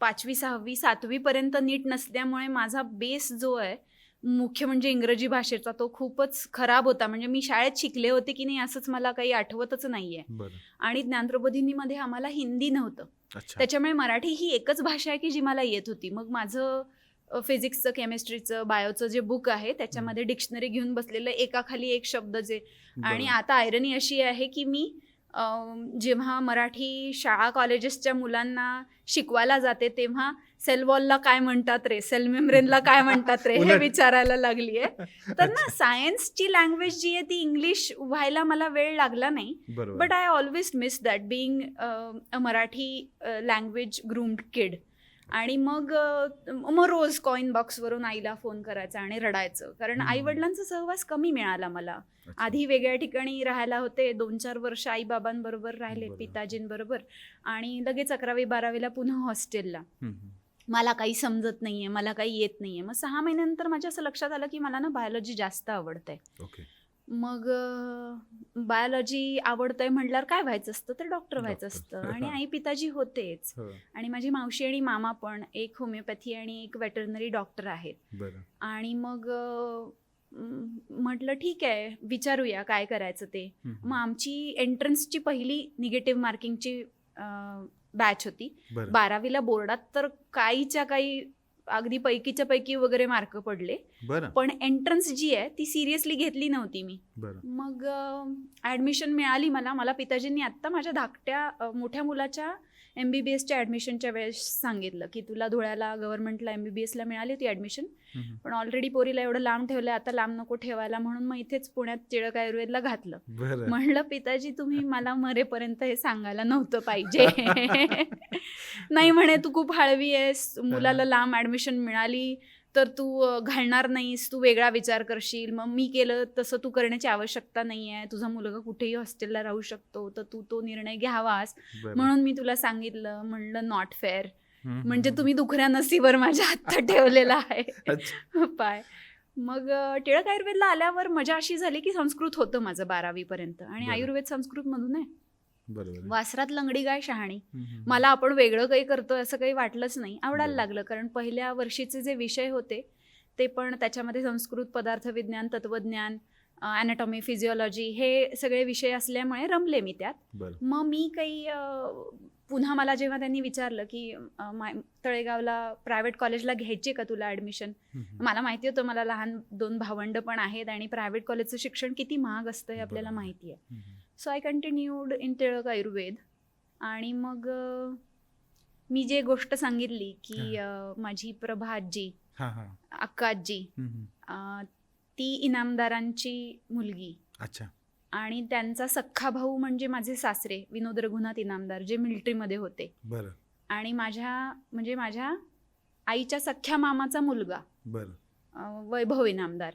5वी, 6वी, 7वी पर्यंत नीट नसल्यामुळे माझा बेस जो आहे मुख्य म्हणजे इंग्रजी भाषेचा, तो खूपच खराब होता. म्हणजे मी शाळेत शिकले होते की नाही असंच मला काही आठवतच नाहीये. बरं. आणि ज्ञानप्रबोधिनीमध्ये आम्हाला हिंदी नव्हतं, अच्छा. त्याच्यामुळे मराठी ही एकच भाषा आहे की जी मला येत होती. मग माझं फिजिक्सचं, केमिस्ट्रीचं, बायोचं जे बुक आहे त्याच्यामध्ये डिक्शनरी घेऊन बसलेलं, एकाखाली एक शब्द जे. आणि बरं. आता आयरनी अशी आहे की मी जेव्हा मराठी शाळा कॉलेजेसच्या मुलांना शिकवायला जाते तेव्हा सेल वॉलला काय म्हणतात रे, सेल मेम्ब्रेनला काय म्हणतात रे, हे उलट. विचारायला लागली आहे. तर ना, सायन्सची लँग्वेज जी आहे ती इंग्लिश व्हायला मला वेळ लागला नाही. बरोबर. But I always miss that being a Marathi language groomed kid. आणि मग रोज कॉइन बॉक्सवरून आईला फोन करायचा आणि रडायचं, कारण आई वडिलांचा सहवास कमी मिळाला मला. अच्छा. आधी वेगळ्या ठिकाणी राहायला होते, 2-4 वर्ष आई बाबांबरोबर राहिले, बरोबर. पिताजींबरोबर. आणि लगेच 11वी-12वीला पुन्हा हॉस्टेलला. हम्म. मला काही समजत नाहीये, मला काही येत नाहीये. मग 6 महिन्यानंतर माझ्या असं लक्षात आलं की मला ना बायोलॉजी जास्त आवडतंय. ओके. मग बायोलॉजी आवडतंय म्हटल्यावर काय व्हायचं असतं, तर डॉक्टर व्हायचं डॉक्टर. असतं. आणि आई पिताजी होतेच, हो. आणि माझी मावशी आणि मामा पण एक होमिओपॅथी आणि एक वेटरनरी डॉक्टर आहेत. बरं. आणि मग म्हटलं ठीक आहे, विचारूया काय करायचं ते. मग आमची एंट्रन्सची पहिली निगेटिव्ह मार्किंगची बॅच होती. बरं. 12वीला बोर्डात तर काहीच्या काही अगदी पैकीच्या पैकी वगैरे मार्क पडले, बरं. पण एंट्रन्स जी आहे ती सिरियसली घेतली नव्हती मी. बरं. मग ॲडमिशन मिळाली मला पिताजींनी आत्ता माझ्या धाकट्या मोठ्या मुलाच्या MBBSच्या ॲडमिशनच्या वेळेस सांगितलं की तुला धुळ्याला गव्हर्नमेंटला MBBSला मिळाली होती ॲडमिशन, पण ऑलरेडी पोरीला एवढं लांब ठेवलं, आता लांब नको ठेवायला, म्हणून मग इथेच पुण्यात टिळक आयुर्वेदला घातलं. बरं. म्हणलं पिताजी तुम्ही मला मरेपर्यंत हे सांगायला नव्हतं पाहिजे. नाही म्हणे, तू खूप हळवी आहेस, मुलाला लांब ॲडमिशन मिळाली तर तू घालणार नाहीस, तू वेगळा विचार करशील, मग मी केलं तसं तू करण्याची आवश्यकता नाही आहे, तुझा मुलगा कुठेही हॉस्टेलला राहू शकतो, तर तू तो निर्णय घ्यावास बरं. म्हणून मी तुला सांगितलं. म्हणलं नॉट फेअर, म्हणजे तुम्ही दुखऱ्या नसीवर माझ्या हातात ठेवलेला आहे अच्छा. पाय. मग टिळक आयुर्वेदला आल्यावर मजा अशी झाली की संस्कृत होतं माझं 12वी पर्यंत, आणि बरं. आयुर्वेद संस्कृतमधून आहे. बरोबर. वासरात लंगडी गाय शहाणी. मला आपण वेगळं काही करतोय असं काही वाटलंच नाही, आवडायला बरं. लागलं. कारण पहिल्या वर्षीचे जे विषय होते ते पण त्याच्यामध्ये संस्कृत, पदार्थविज्ञान, तत्वज्ञान, ॲनाटॉमी, फिजिओलॉजी हे सगळे विषय असल्यामुळे रमले मी त्यात. बरं. मग मी काही पुन्हा मला जेव्हा त्यांनी विचारलं की तळेगावला प्रायव्हेट कॉलेजला घ्यायची का तुला ॲडमिशन, मला माहिती होतं मला लहान 2 भावंड पण आहेत आणि प्रायव्हेट कॉलेजचं शिक्षण किती महाग असतं हे आपल्याला बरोबर. माहिती आहे. So I continued in Tilak Ayurveda. आणि मग मी जे गोष्ट सांगितली की माझी प्रभा आजी, अक्का आजी, ती इनामदारांची मुलगी, अच्छा. आणि त्यांचा सख्खा भाऊ म्हणजे माझे सासरे विनोद रघुनाथ इनामदार, जे मिलिटरीमध्ये होते. बरं. आणि माझ्या आईच्या सख्ख्या मामाचा मुलगा वैभव इनामदार,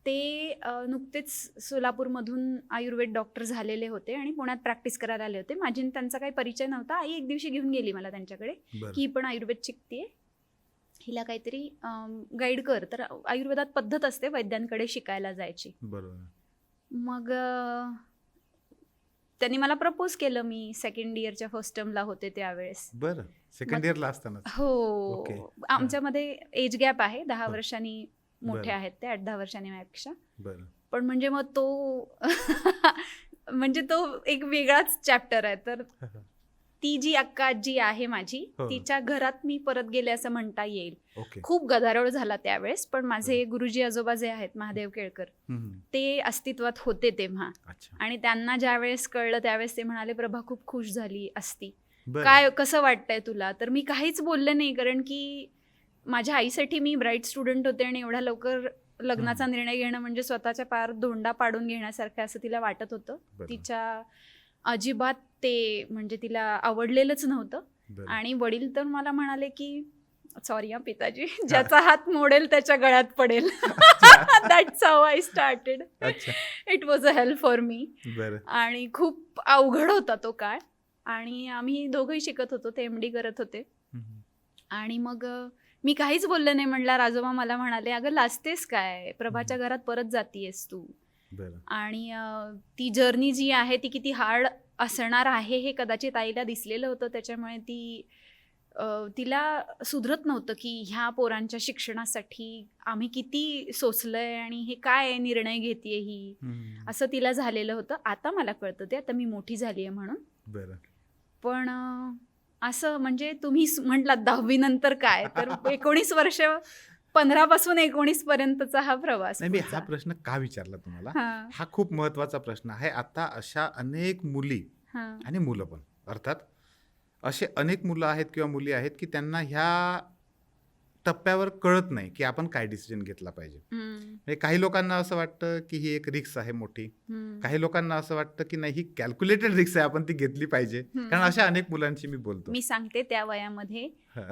ते नुकतेच सोलापूरमधून आयुर्वेद डॉक्टर झालेले होते आणि पुण्यात प्रॅक्टिस करायला आले होते. माझी त्यांचा काही परिचय नव्हता. आई एक दिवशी घेऊन गेली मला त्यांच्याकडे की ही पण आयुर्वेद शिकतेय, हिला काहीतरी गाईड कर. तर आयुर्वेदात पद्धत असते वैद्यांकडे शिकायला जायची. बरोबर. मग त्यांनी मला प्रपोज केलं. मी सेकंड इयरच्या फर्स्ट टर्मला होते त्यावेळेस. बरं. सेकंड इयरला असताना. हो. ओके. आमच्यामध्ये एज गॅप आहे, 10 हो. वर्षांनी मोठे बरं. आहेत ते, 8-10 वर्षांनी माझ्यापेक्षा. बरं. पण म्हणजे मग तो एक वेगळाच चॅप्टर आहे. तर ती जी अक्का आजी आहे माझी, हो. तिच्या घरात मी परत गेले असं म्हणता येईल. ओके. खूप गदारोळ झाला त्यावेळेस, पण माझे गुरुजी आजोबा जे आहेत महादेव केळकर, ते अस्तित्वात होते तेव्हा. अच्छा. आणि त्यांना ज्या वेळेस कळलं त्यावेळेस ते म्हणाले, प्रभा खूप खुश झाली असती, बरं. काय कसं वाटतंय तुला? तर मी काहीच बोलले नाही, कारण की माझ्या आईसाठी मी ब्राईट स्टुडंट होते आणि एवढ्या लवकर लग्नाचा निर्णय घेणं म्हणजे स्वतःच्या पार धोंडा पाडून घेण्यासारखं असं तिला वाटत होतं. बरं. तिच्या अजिबात ते म्हणजे तिला आवडलेलंच नव्हतं. बरं. आणि वडील तर मला म्हणाले की सॉरी पिताजी, ज्याचा हात मोडेल त्याच्या गळ्यात पडेल. That's how I started. अच्छा. It was a help for me. बरं. आणि खूप अवघड होता तो काळ. आणि आम्ही दोघंही शिकत होतो, ते MD करत होते. आणि मग मी काहीच बोलले नाही. म्हणल्यावर आजोबा मला म्हणाले, अगं लाजतेस काय, प्रभाच्या घरात परत जातीयेस तू. बरं. आणि ती जर्नी जी आहे ती किती हार्ड असणार आहे हे कदाचित आईला दिसलेलं होतं. त्याच्यामुळे तिला सुधरत नव्हतं की ह्या पोरांच्या शिक्षणासाठी आम्ही किती सोचलंय आणि हे काय निर्णय घेतेय ही, असं तिला झालेलं होतं. आता मला कळतं ते, आता मी मोठी झाली आहे म्हणून. बरं. पण असं म्हणजे तुम्ही म्हटलात 10वी नंतर काय, तर 19 वर्ष, 15 पासून 19 पर्यंतचा हा प्रवास. नाही, मी हा प्रश्न का विचारला तुम्हाला, हा खूप महत्वाचा प्रश्न आहे. आता अशा अनेक मुली आणि मुलं पण, अर्थात असे अनेक मुलं आहेत किंवा मुली आहेत की त्यांना ह्या टप्प्यावर कळत नाही की आपण काय डिसिजन घेतला पाहिजे. म्हणजे काही लोकांना असं वाटतं की ही एक रिस्क आहे मोठी, काही लोकांना असं वाटतं की नाही, ही कॅल्क्युलेटेड रिस्क आहे, आपण ती घेतली पाहिजे. कारण अशा अनेक मुलांची मी बोलतो. मी सांगते, त्या वयामध्ये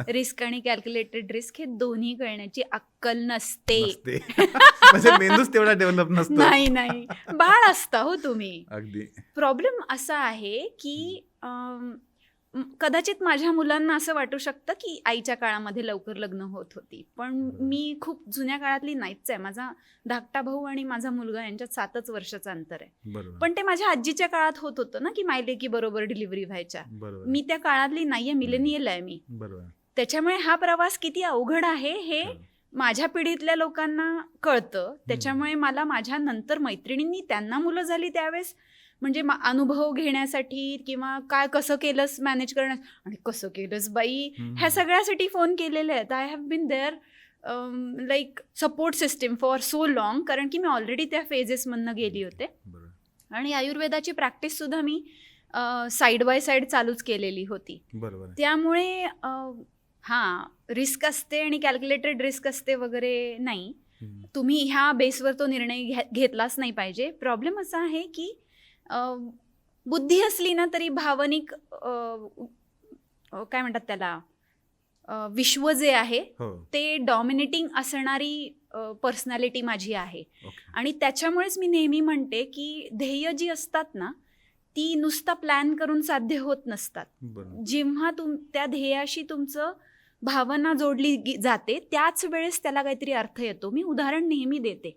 रिस्क आणि कॅल्क्युलेटेड रिस्क हे दोन्ही कळण्याची अक्कल नसते. म्हणजे मेंदूच तेवढा डेव्हलप नसतो. नाही, बाळ असता हो तुम्ही. अगदी. प्रॉब्लेम असा आहे की कदाचित माझ्या मुलांना असं वाटू शकतं की आईच्या काळामध्ये लवकर लग्न होत होती, पण मी खूप जुन्या काळातली नाहीच आहे. माझा धाकटा भाऊ आणि माझा मुलगा यांच्यात 7च वर्षाचं अंतर आहे. बरोबर पण ते माझ्या आजीच्या काळात होत होतं ना, की मायलेकी बरोबर डिलिव्हरी व्हायच्या. बरोबर मी त्या काळातली नाहीये, मिलेनियल आहे मी. बरोबर त्याच्यामुळे हा प्रवास किती अवघड आहे हे खरं. माझ्या पिढीतल्या लोकांना कळतं. त्याच्यामुळे मला माझ्या नंतर मैत्रिणींनी त्यांना मुलं झाली त्यावेळेस म्हणजे अनुभव घेण्यासाठी किंवा काय कसं केलंस मॅनेज करण्यास आणि कसं केलंस बाई ह्या सगळ्यासाठी फोन केलेले आहेत. I have been there like support system for so long, कारण की मी ऑलरेडी त्या फेजेसमधनं गेली होते. बरोबर आणि आयुर्वेदाची प्रॅक्टिस सुद्धा मी साईड बाय साईड चालूच केलेली होती. बरोबर त्यामुळे हां रिस्क असते आणि कॅल्क्युलेटेड रिस्क असते वगैरे नाही. तुम्ही ह्या बेसवर तो निर्णय घेतलाच नाही पाहिजे. प्रॉब्लेम असा आहे की बुद्धी असली ना तरी भावनिक काय म्हणतात त्याला विश्व जे आहे हो ते डॉमिनेटिंग असणारी पर्सनॅलिटी माझी आहे. ओके आणि त्याच्यामुळेच मी नेहमी म्हणते की ध्येय जी असतात ना ती नुसता प्लॅन करून साध्य होत नसतात. बरोबर जेव्हा त्या ध्येयाशी तुमचं भावना जोडली जाते त्याच वेळेस त्याला काहीतरी अर्थ येतो. मी उदाहरण नेहमी देते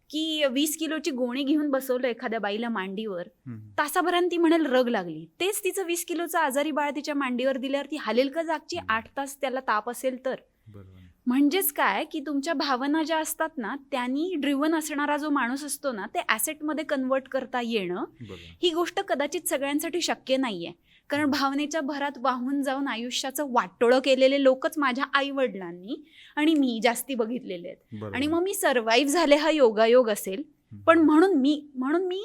की 20 किलोची गोणी घेऊन बसवलं एखाद्या बाईला मांडीवर, तासाभरात ती म्हणेल रग लागली. तेच तिचं 20 किलोचं आजारी बाळ तिच्या मांडीवर दिल्यावर ती हालेल का जागची? 8 तास त्याला ताप असेल तर. बरोबर म्हणजेच काय की तुमच्या भावना ज्या असतात ना त्यांनी ड्रिव्हन असणारा जो माणूस असतो ना ते ॲसेटमध्ये कन्वर्ट करता येणं बरोबर ही गोष्ट कदाचित सगळ्यांसाठी शक्य नाहीये. कारण भावनेच्या भरात वाहून जाऊन आयुष्याचं वाटोळं केलेले लोकच माझ्या आईवडिलांनी आणि मी जास्ती बघितलेले आहेत. बरोबर आणि मग मी सर्व्हाइव्ह झाले हा योगायोग असेल. पण म्हणून मी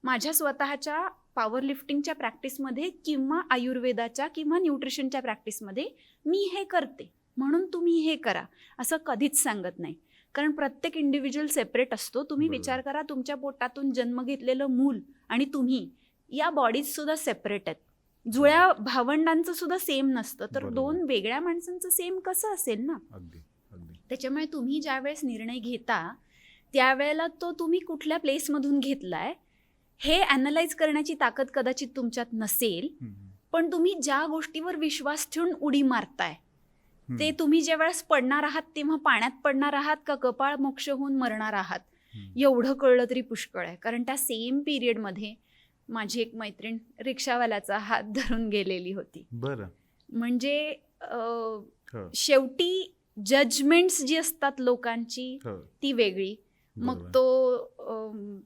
माझ्या स्वतःच्या पॉवर लिफ्टिंगच्या प्रॅक्टिसमध्ये किंवा आयुर्वेदाच्या किंवा न्यूट्रिशनच्या प्रॅक्टिसमध्ये मी हे करते म्हणून तुम्ही हे करा असं कधीच सांगत नाही. कारण प्रत्येक इंडिव्हिज्युअल सेपरेट असतो. तुम्ही बरोबर. विचार करा तुमच्या पोटातून जन्म घेतलेलं मूल आणि तुम्ही या बॉडीज सुद्धा सेपरेट आहेत. जुळ्या भावंडांचं सुद्धा सेम नसतं तर बरोबर. 2 वेगळ्या माणसांचं सेम कसं असेल ना. अगदी अगदी त्याच्यामुळे तुम्ही ज्या वेळेस निर्णय घेता त्यावेळेला तो तुम्ही कुठल्या प्लेसमधून घेतलाय हे ॲनलाइज करण्याची ताकद कदाचित तुमच्यात नसेल. पण तुम्ही ज्या गोष्टीवर विश्वास ठेवून उडी मारताय ते तुम्ही ज्या वेळेस पडणार आहात तेव्हा पाण्यात पडणार आहात का कपाळ मोक्ष होऊन मरणार आहात एवढं कळलं तरी पुष्कळ आहे. कारण त्या सेम पिरियडमध्ये माझी एक मैत्रीण रिक्षावाल्याचा हात धरून गेलेली होती. बरं म्हणजे हो शेवटी जजमेंट्स जी असतात लोकांची हो ती वेगळी. मग बरोबर. तो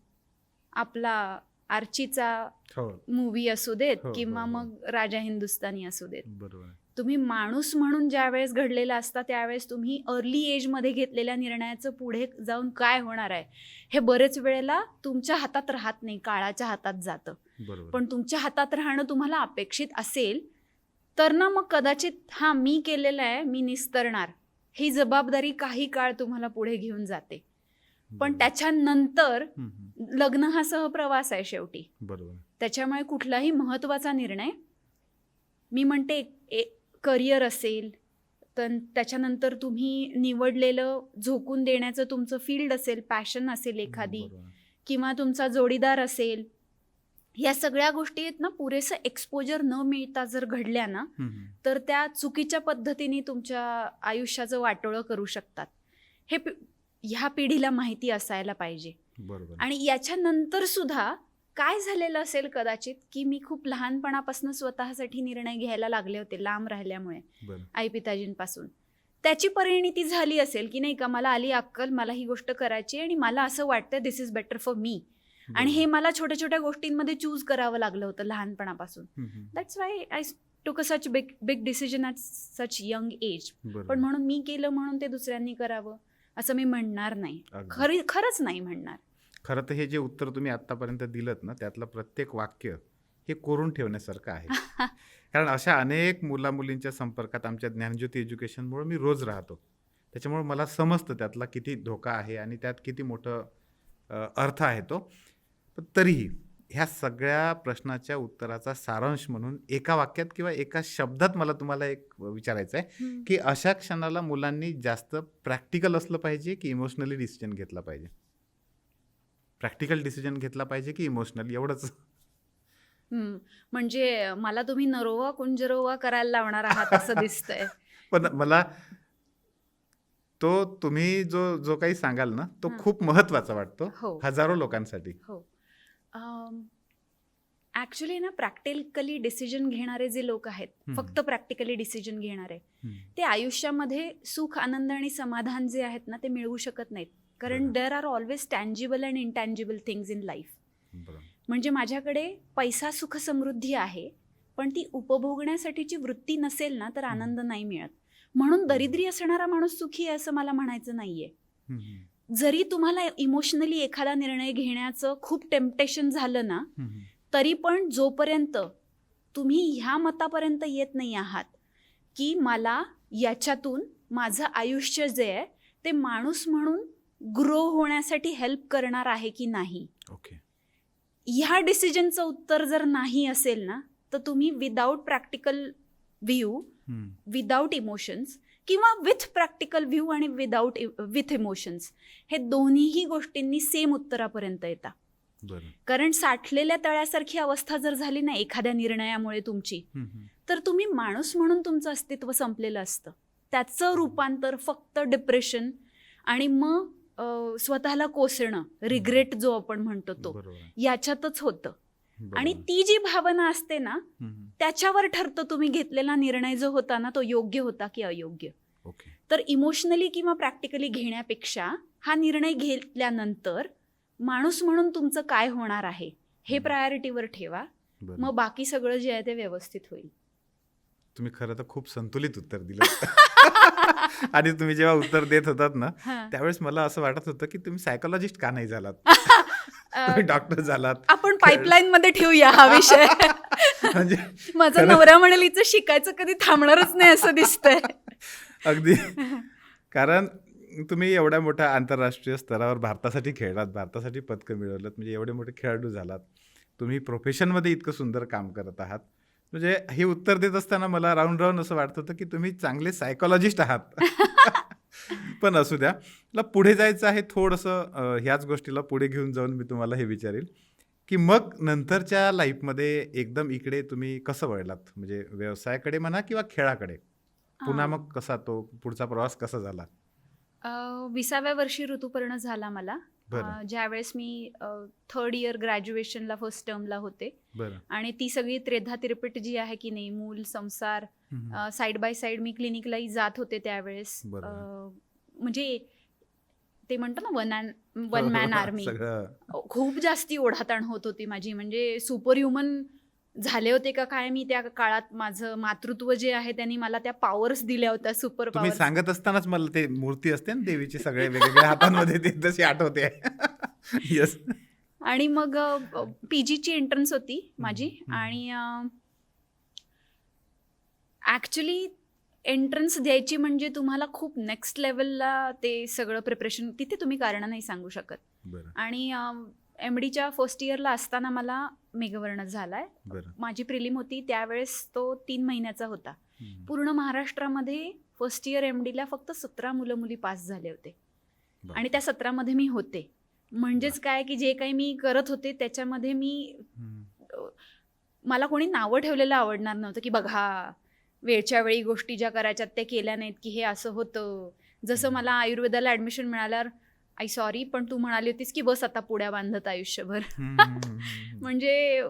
आपला आर्चीचा हो मूवी असू देत हो, किंवा हो, हो. मग राजा हिंदुस्तानी असू देत. बरोबर तुम्ही माणूस म्हणून ज्या वेळेस घडलेला असता त्यावेळेस तुम्ही अर्ली एजमध्ये घेतलेल्या निर्णयाचं पुढे जाऊन काय होणार आहे हे बरेच वेळेला तुमच्या हातात राहत नाही, काळाच्या हातात जातं. बरोबर पण तुमच्या हातात राहणं तुम्हाला अपेक्षित असेल तर ना मग कदाचित मी केलेलं आहे मी निस्तरणार ही जबाबदारी काही काळ तुम्हाला पुढे घेऊन जाते. पण बरोबर. त्याच्यानंतर हम्म. लग्न हा सहप्रवास आहे शेवटी. बरोबर त्याच्यामुळे कुठलाही महत्त्वाचा निर्णय मी म्हणते करिअर असेल तर त्याच्यानंतर तुम्ही निवडलेलं झोकून देण्याचं तुमचं फील्ड असेल, पॅशन असेल एखादी बरोबर. किंवा तुमचा जोडीदार असेल, या सगळ्या गोष्टी आहेत ना पुरेसं एक्सपोजर न मिळता जर घडल्या ना तर त्या चुकीच्या पद्धतीने तुमच्या आयुष्याचं वाटोळं करू शकतात. हे ह्या पिढीला माहिती असायला पाहिजे. बरोबर आणि याच्यानंतर सुद्धा काय झालेलं असेल कदाचित की मी खूप लहानपणापासून स्वतःसाठी निर्णय घ्यायला लागले होते लांब राहिल्यामुळे बरं आई पिताजींपासून. त्याची परिणिती झाली असेल की नाही का मला आली अक्कल, मला ही गोष्ट करायची आणि मला असं वाटतं दिस इज बेटर फॉर मी. आणि हे मला छोट्या छोट्या गोष्टींमध्ये चूज करावं लागलं होतं लहानपणापासून. That's why I took a such big decision at such young age. पण म्हणून मी केलं म्हणून ते दुसऱ्यांनी करावं असं मी म्हणणार नाही. खरंच नाही म्हणणार. खरं तर हे जे उत्तर तुम्ही आत्तापर्यंत दिलत ना त्यातलं प्रत्येक वाक्य हे कोरून ठेवण्यासारखं आहे. कारण अशा अनेक मुलामुलींच्या संपर्कात आमच्या ज्ञानज्योती एज्युकेशनमुळे मी रोज राहतो. त्याच्यामुळे मला समजतं त्यातला किती धोका आहे आणि त्यात किती मोठं अर्थ आहे तो. पण तरीही ह्या सगळ्या प्रश्नाच्या उत्तराचा सारांश म्हणून एका वाक्यात किंवा एका शब्दात मला तुम्हाला एक विचारायचं आहे की अशा क्षणाला मुलांनी जास्त प्रॅक्टिकल असलं पाहिजे की इमोशनली डिसिजन घेतला पाहिजे? प्रॅक्टिकल डिसिजन घेतला पाहिजे की इमोशनल? एवढंच म्हणजे मला तुम्ही नरोवा कुंजरोवा करायला लावणार आहात असं दिसतंय. पण मला तो तुम्ही जो काही सांगाल ना तो हां. खूप महत्वाचा वाटतो हो. हजारो लोकांसाठी. हो. ॲक्च्युली ना प्रॅक्टिकली डिसिजन घेणारे जे लोक आहेत, फक्त प्रॅक्टिकली डिसिजन घेणारे, ते आयुष्यामध्ये सुख, आनंद आणि समाधान जे आहेत ना ते मिळवू शकत नाहीत. कारण there are always tangible and intangible things in life. म्हणजे माझ्याकडे पैसा, सुख, समृद्धी आहे, पण ती उपभोगण्यासाठीची वृत्ती नसेल ना तर आनंद नाही मिळत. म्हणून दरिद्री असणारा माणूस सुखी आहे असं मला म्हणायचं नाहीये. जरी तुम्हाला इमोशनली एखादा निर्णय घेण्याचं खूप टेम्पटेशन झालं ना, तरी पण जोपर्यंत तुम्ही ह्या मतापर्यंत येत नाही आहात की मला याच्यातून माझं आयुष्य जे आहे ते माणूस म्हणून ग्रो होण्यासाठी हेल्प करणार आहे की नाही, ओके, ह्या डिसिजनचं उत्तर जर नाही असेल ना तर तुम्ही without practical view, without emotions, किंवा विथ प्रॅक्टिकल व्ह्यू आणि विथ इमोशन्स, हे दोन्हीही गोष्टींनी सेम उत्तरापर्यंत येतात. कारण साठलेल्या तळ्यासारखी अवस्था जर झाली ना एखाद्या निर्णयामुळे तुमची, तर तुम्ही माणूस म्हणून तुमचं अस्तित्व संपलेलं असतं. त्याचं रूपांतर फक्त डिप्रेशन आणि मग स्वतःला कोसळणं, रिग्रेट जो आपण म्हणतो तो, याच्यातच होतं. आणि ती जी भावना असते ना त्याच्यावर ठरतं तुम्ही घेतलेला निर्णय जो होता ना तो योग्य होता की अयोग्य. तर इमोशनली किंवा प्रॅक्टिकली घेण्यापेक्षा हा निर्णय घेतल्यानंतर माणूस म्हणून तुमचं काय होणार आहे हे प्रायोरिटीवर ठेवा, मग बाकी सगळं जे आहे ते व्यवस्थित होईल. तुम्ही खरं तर खूप संतुलित उत्तर दिलं. आणि तुम्ही जेव्हा उत्तर देत होतात ना त्यावेळेस मला असं वाटत होतं की तुम्ही सायकोलॉजिस्ट का नाही झालात, तुम्ही डॉक्टर झालात. आपण पाईपलाईन मध्ये ठेवूया हा विषय. म्हणजे माझा नवरा म्हणेल हिचं शिकायचं कधी थांबणारच नाही असं दिसतंय. अगदी, कारण तुम्ही एवढ्या मोठ्या आंतरराष्ट्रीय स्तरावर भारतासाठी खेळलात, भारतासाठी पदकं मिळवलं, म्हणजे एवढे मोठे खेळाडू झालात, तुम्ही प्रोफेशनमध्ये इतकं सुंदर काम करत आहात. म्हणजे हे उत्तर देत असताना मला राऊंड राऊंड असं वाटत होतं की तुम्ही चांगले सायकोलॉजिस्ट आहात. पण असू द्या, मला पुढे जायचं आहे थोडंसं. ह्याच गोष्टीला पुढे घेऊन जाऊन मी तुम्हाला हे विचारेल की मग नंतरच्या लाईफमध्ये एकदम इकडे तुम्ही कसं वळलात, म्हणजे व्यवसायाकडे म्हणा किंवा खेळाकडे, पुन्हा मग कसा तो पुढचा प्रवास कसा झाला? 20व्या वर्षी ऋतुपर्ण झाला मला, ज्यावेळेस मी 3rd इयर ग्रॅज्युएशनला फर्स्ट टर्मला होते. आणि ती सगळी त्रेधा तिरपीट जी आहे की नाही, मूल, संसार, साईड बाय साईड मी क्लिनिकलाही जात होते त्यावेळेस. म्हणजे ते म्हणतो ना वन मॅन आर्मी, खूप जास्ती ओढाताण होत होती माझी. म्हणजे सुपर ह्युमन झाले होते का काय मी त्या काळात. माझं मातृत्व जे आहे त्यांनी मला त्या पॉवर्स दिल्या होत्या, सुपर तुम्ही पॉवर्स. सांगत असतानाच मला ते मूर्ती असते ना देवीची सगळे वेगवेगळ्या हातांमध्ये, ते तशी आठवते. यस. आणि मग पीजीची एंट्रन्स होती माझी. आणि ॲक्च्युली एंट्रन्स द्यायची म्हणजे तुम्हाला खूप नेक्स्ट लेवलला ते सगळं प्रिपरेशन, तिथे तुम्ही कारण नाही सांगू शकत. आणि MDच्या फर्स्ट इयरला असताना मला मेघवर्ण झालाय. माझी प्रिलिम होती त्यावेळेस, तो 3 महिन्याचा होता. पूर्ण महाराष्ट्रामध्ये फर्स्ट इयर MDला फक्त 17 मुलं मुली पास झाले होते आणि त्या 17मध्ये मी होते. म्हणजेच काय की जे काही मी करत होते त्याच्यामध्ये मला कोणी नावं ठेवलेलं आवडणार नव्हतं की बघा वेळच्या वेळी गोष्टी ज्या करायच्यात त्या केल्या नाहीत, की हे असं होतं. जसं मला आयुर्वेदाला ॲडमिशन मिळाल्यावर आय सॉरी पण तू म्हणाली होतीस की बस आता पुड्या बांधत आयुष्यभर. म्हणजे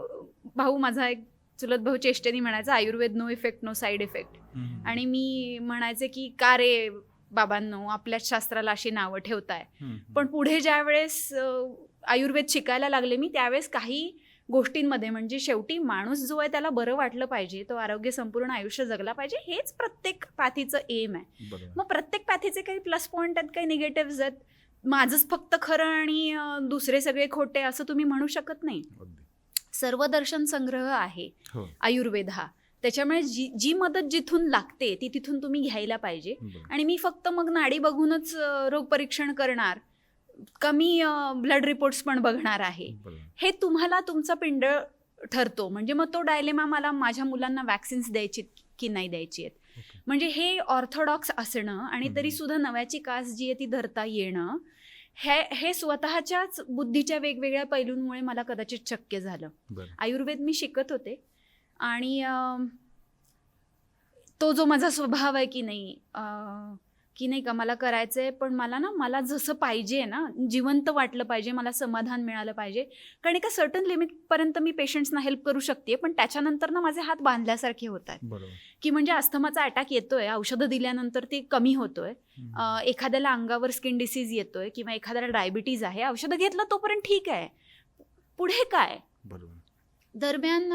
भाऊ माझा एक चुलत भाऊ चेष्टेने म्हणायचा Ayurveda no effect no side effect. आणि मी म्हणायचे की का रे बाबांनो आपल्याच शास्त्राला अशी नावं ठेवताय. पण पुढे ज्या वेळेस आयुर्वेद शिकायला लागले मी त्यावेळेस काही गोष्टींमध्ये, म्हणजे शेवटी माणूस जो आहे त्याला बरं वाटलं पाहिजे, तो आरोग्य संपूर्ण आयुष्य जगला पाहिजे, हेच प्रत्येक पॅथीचं एम आहे. मग प्रत्येक पॅथीचे काही प्लस पॉईंट आहेत, काही निगेटिव्ह आहेत. माझंच फक्त खरं आणि दुसरे सगळे खोटे असं तुम्ही म्हणू शकत नाही. सर्व दर्शन संग्रह आहे आयुर्वेद हा. त्याच्यामुळे जी मदत जिथून लागते ती तिथून तुम्ही घ्यायला पाहिजे. आणि मी फक्त मग नाडी बघूनच रोग परीक्षण करणार, कमी ब्लड रिपोर्ट्स पण बघणार आहे, हे तुम्हाला तुमचा पिंड ठरतो. म्हणजे मग तो डायलेमा मला माझ्या मुलांना वॅक्सिन्स द्यायची की नाही द्यायची आहेत. म्हणजे हे ऑर्थोडॉक्स असणं आणि तरी सुद्धा नव्याची कास जी आहे ती धरता येणं, हे स्वतःच्याच बुद्धीच्या वेगवेगळ्या पैलूंमुळे मला कदाचित शक्य झालं. बरं. आयुर्वेद मी शिकत होते आणि तो जो माझा स्वभाव आहे की नाही का मला करायचं आहे, पण मला जसं पाहिजे ना, जिवंत वाटलं पाहिजे, मला समाधान मिळालं पाहिजे. कारण एका सर्टन लिमिटपर्यंत मी पेशंट्सना हेल्प करू शकते, पण त्याच्यानंतर ना माझे हात बांधल्यासारखे होत आहेत. बरोबर. की म्हणजे अस्थमाचा अटॅक येतोय, औषधं दिल्यानंतर ते कमी होतोय, एखाद्याला अंगावर स्किन डिसीज येतोय किंवा एखाद्याला डायबिटीज आहे, औषधं घेतलं तोपर्यंत ठीक आहे, पुढे काय. बरोबर. दरम्यान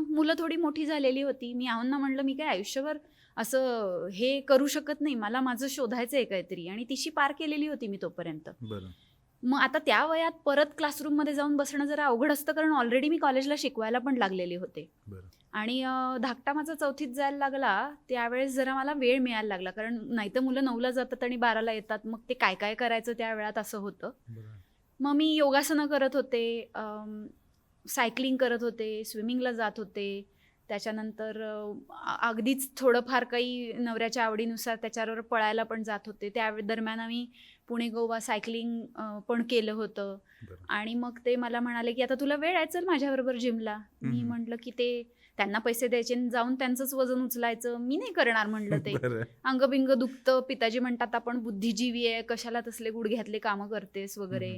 मुलं थोडी मोठी झालेली होती. मी आव्हांना म्हणलं मी काय आयुष्यभर असं हे करू शकत नाही, मला माझं शोधायचं आहे काहीतरी. आणि तिशी पार केलेली होती मी तोपर्यंत. बरं. मग आता त्या वयात परत क्लासरूममध्ये जाऊन बसणं जरा अवघड असतं, कारण ऑलरेडी मी कॉलेजला शिकवायला पण लागलेले होते. बरं. आणि धाकटा माझा 4थीत जायला लागला त्यावेळेस जरा मला वेळ मिळायला लागला, कारण नाहीतर मुलं 9ला जातात आणि 12ला येतात, मग ते काय काय करायचं त्या वेळात असं होतं. बरं. मग मी योगासनं करत होते, सायकलिंग करत होते, स्विमिंगला जात होते. त्याच्यानंतर अगदीच थोडंफार काही नवऱ्याच्या आवडीनुसार त्याच्यावर पळायला पण जात होते. त्या दरम्यान आम्ही पुणे गोवा सायकलिंग पण केलं होतं. बरं. आणि मग ते मला म्हणाले की आता तुला वेळ आहे, चल माझ्याबरोबर जिमला. मी म्हटलं की ते त्यांना पैसे द्यायचे आणि जाऊन त्यांचंच वजन उचलायचं मी नाही करणार म्हणलं. ते बरं. अंगबिंग दुखतं, पिताजी म्हणतात आपण बुद्धिजीवी आहे, कशाला तसले गुडघ्यातले कामं करतेस वगैरे.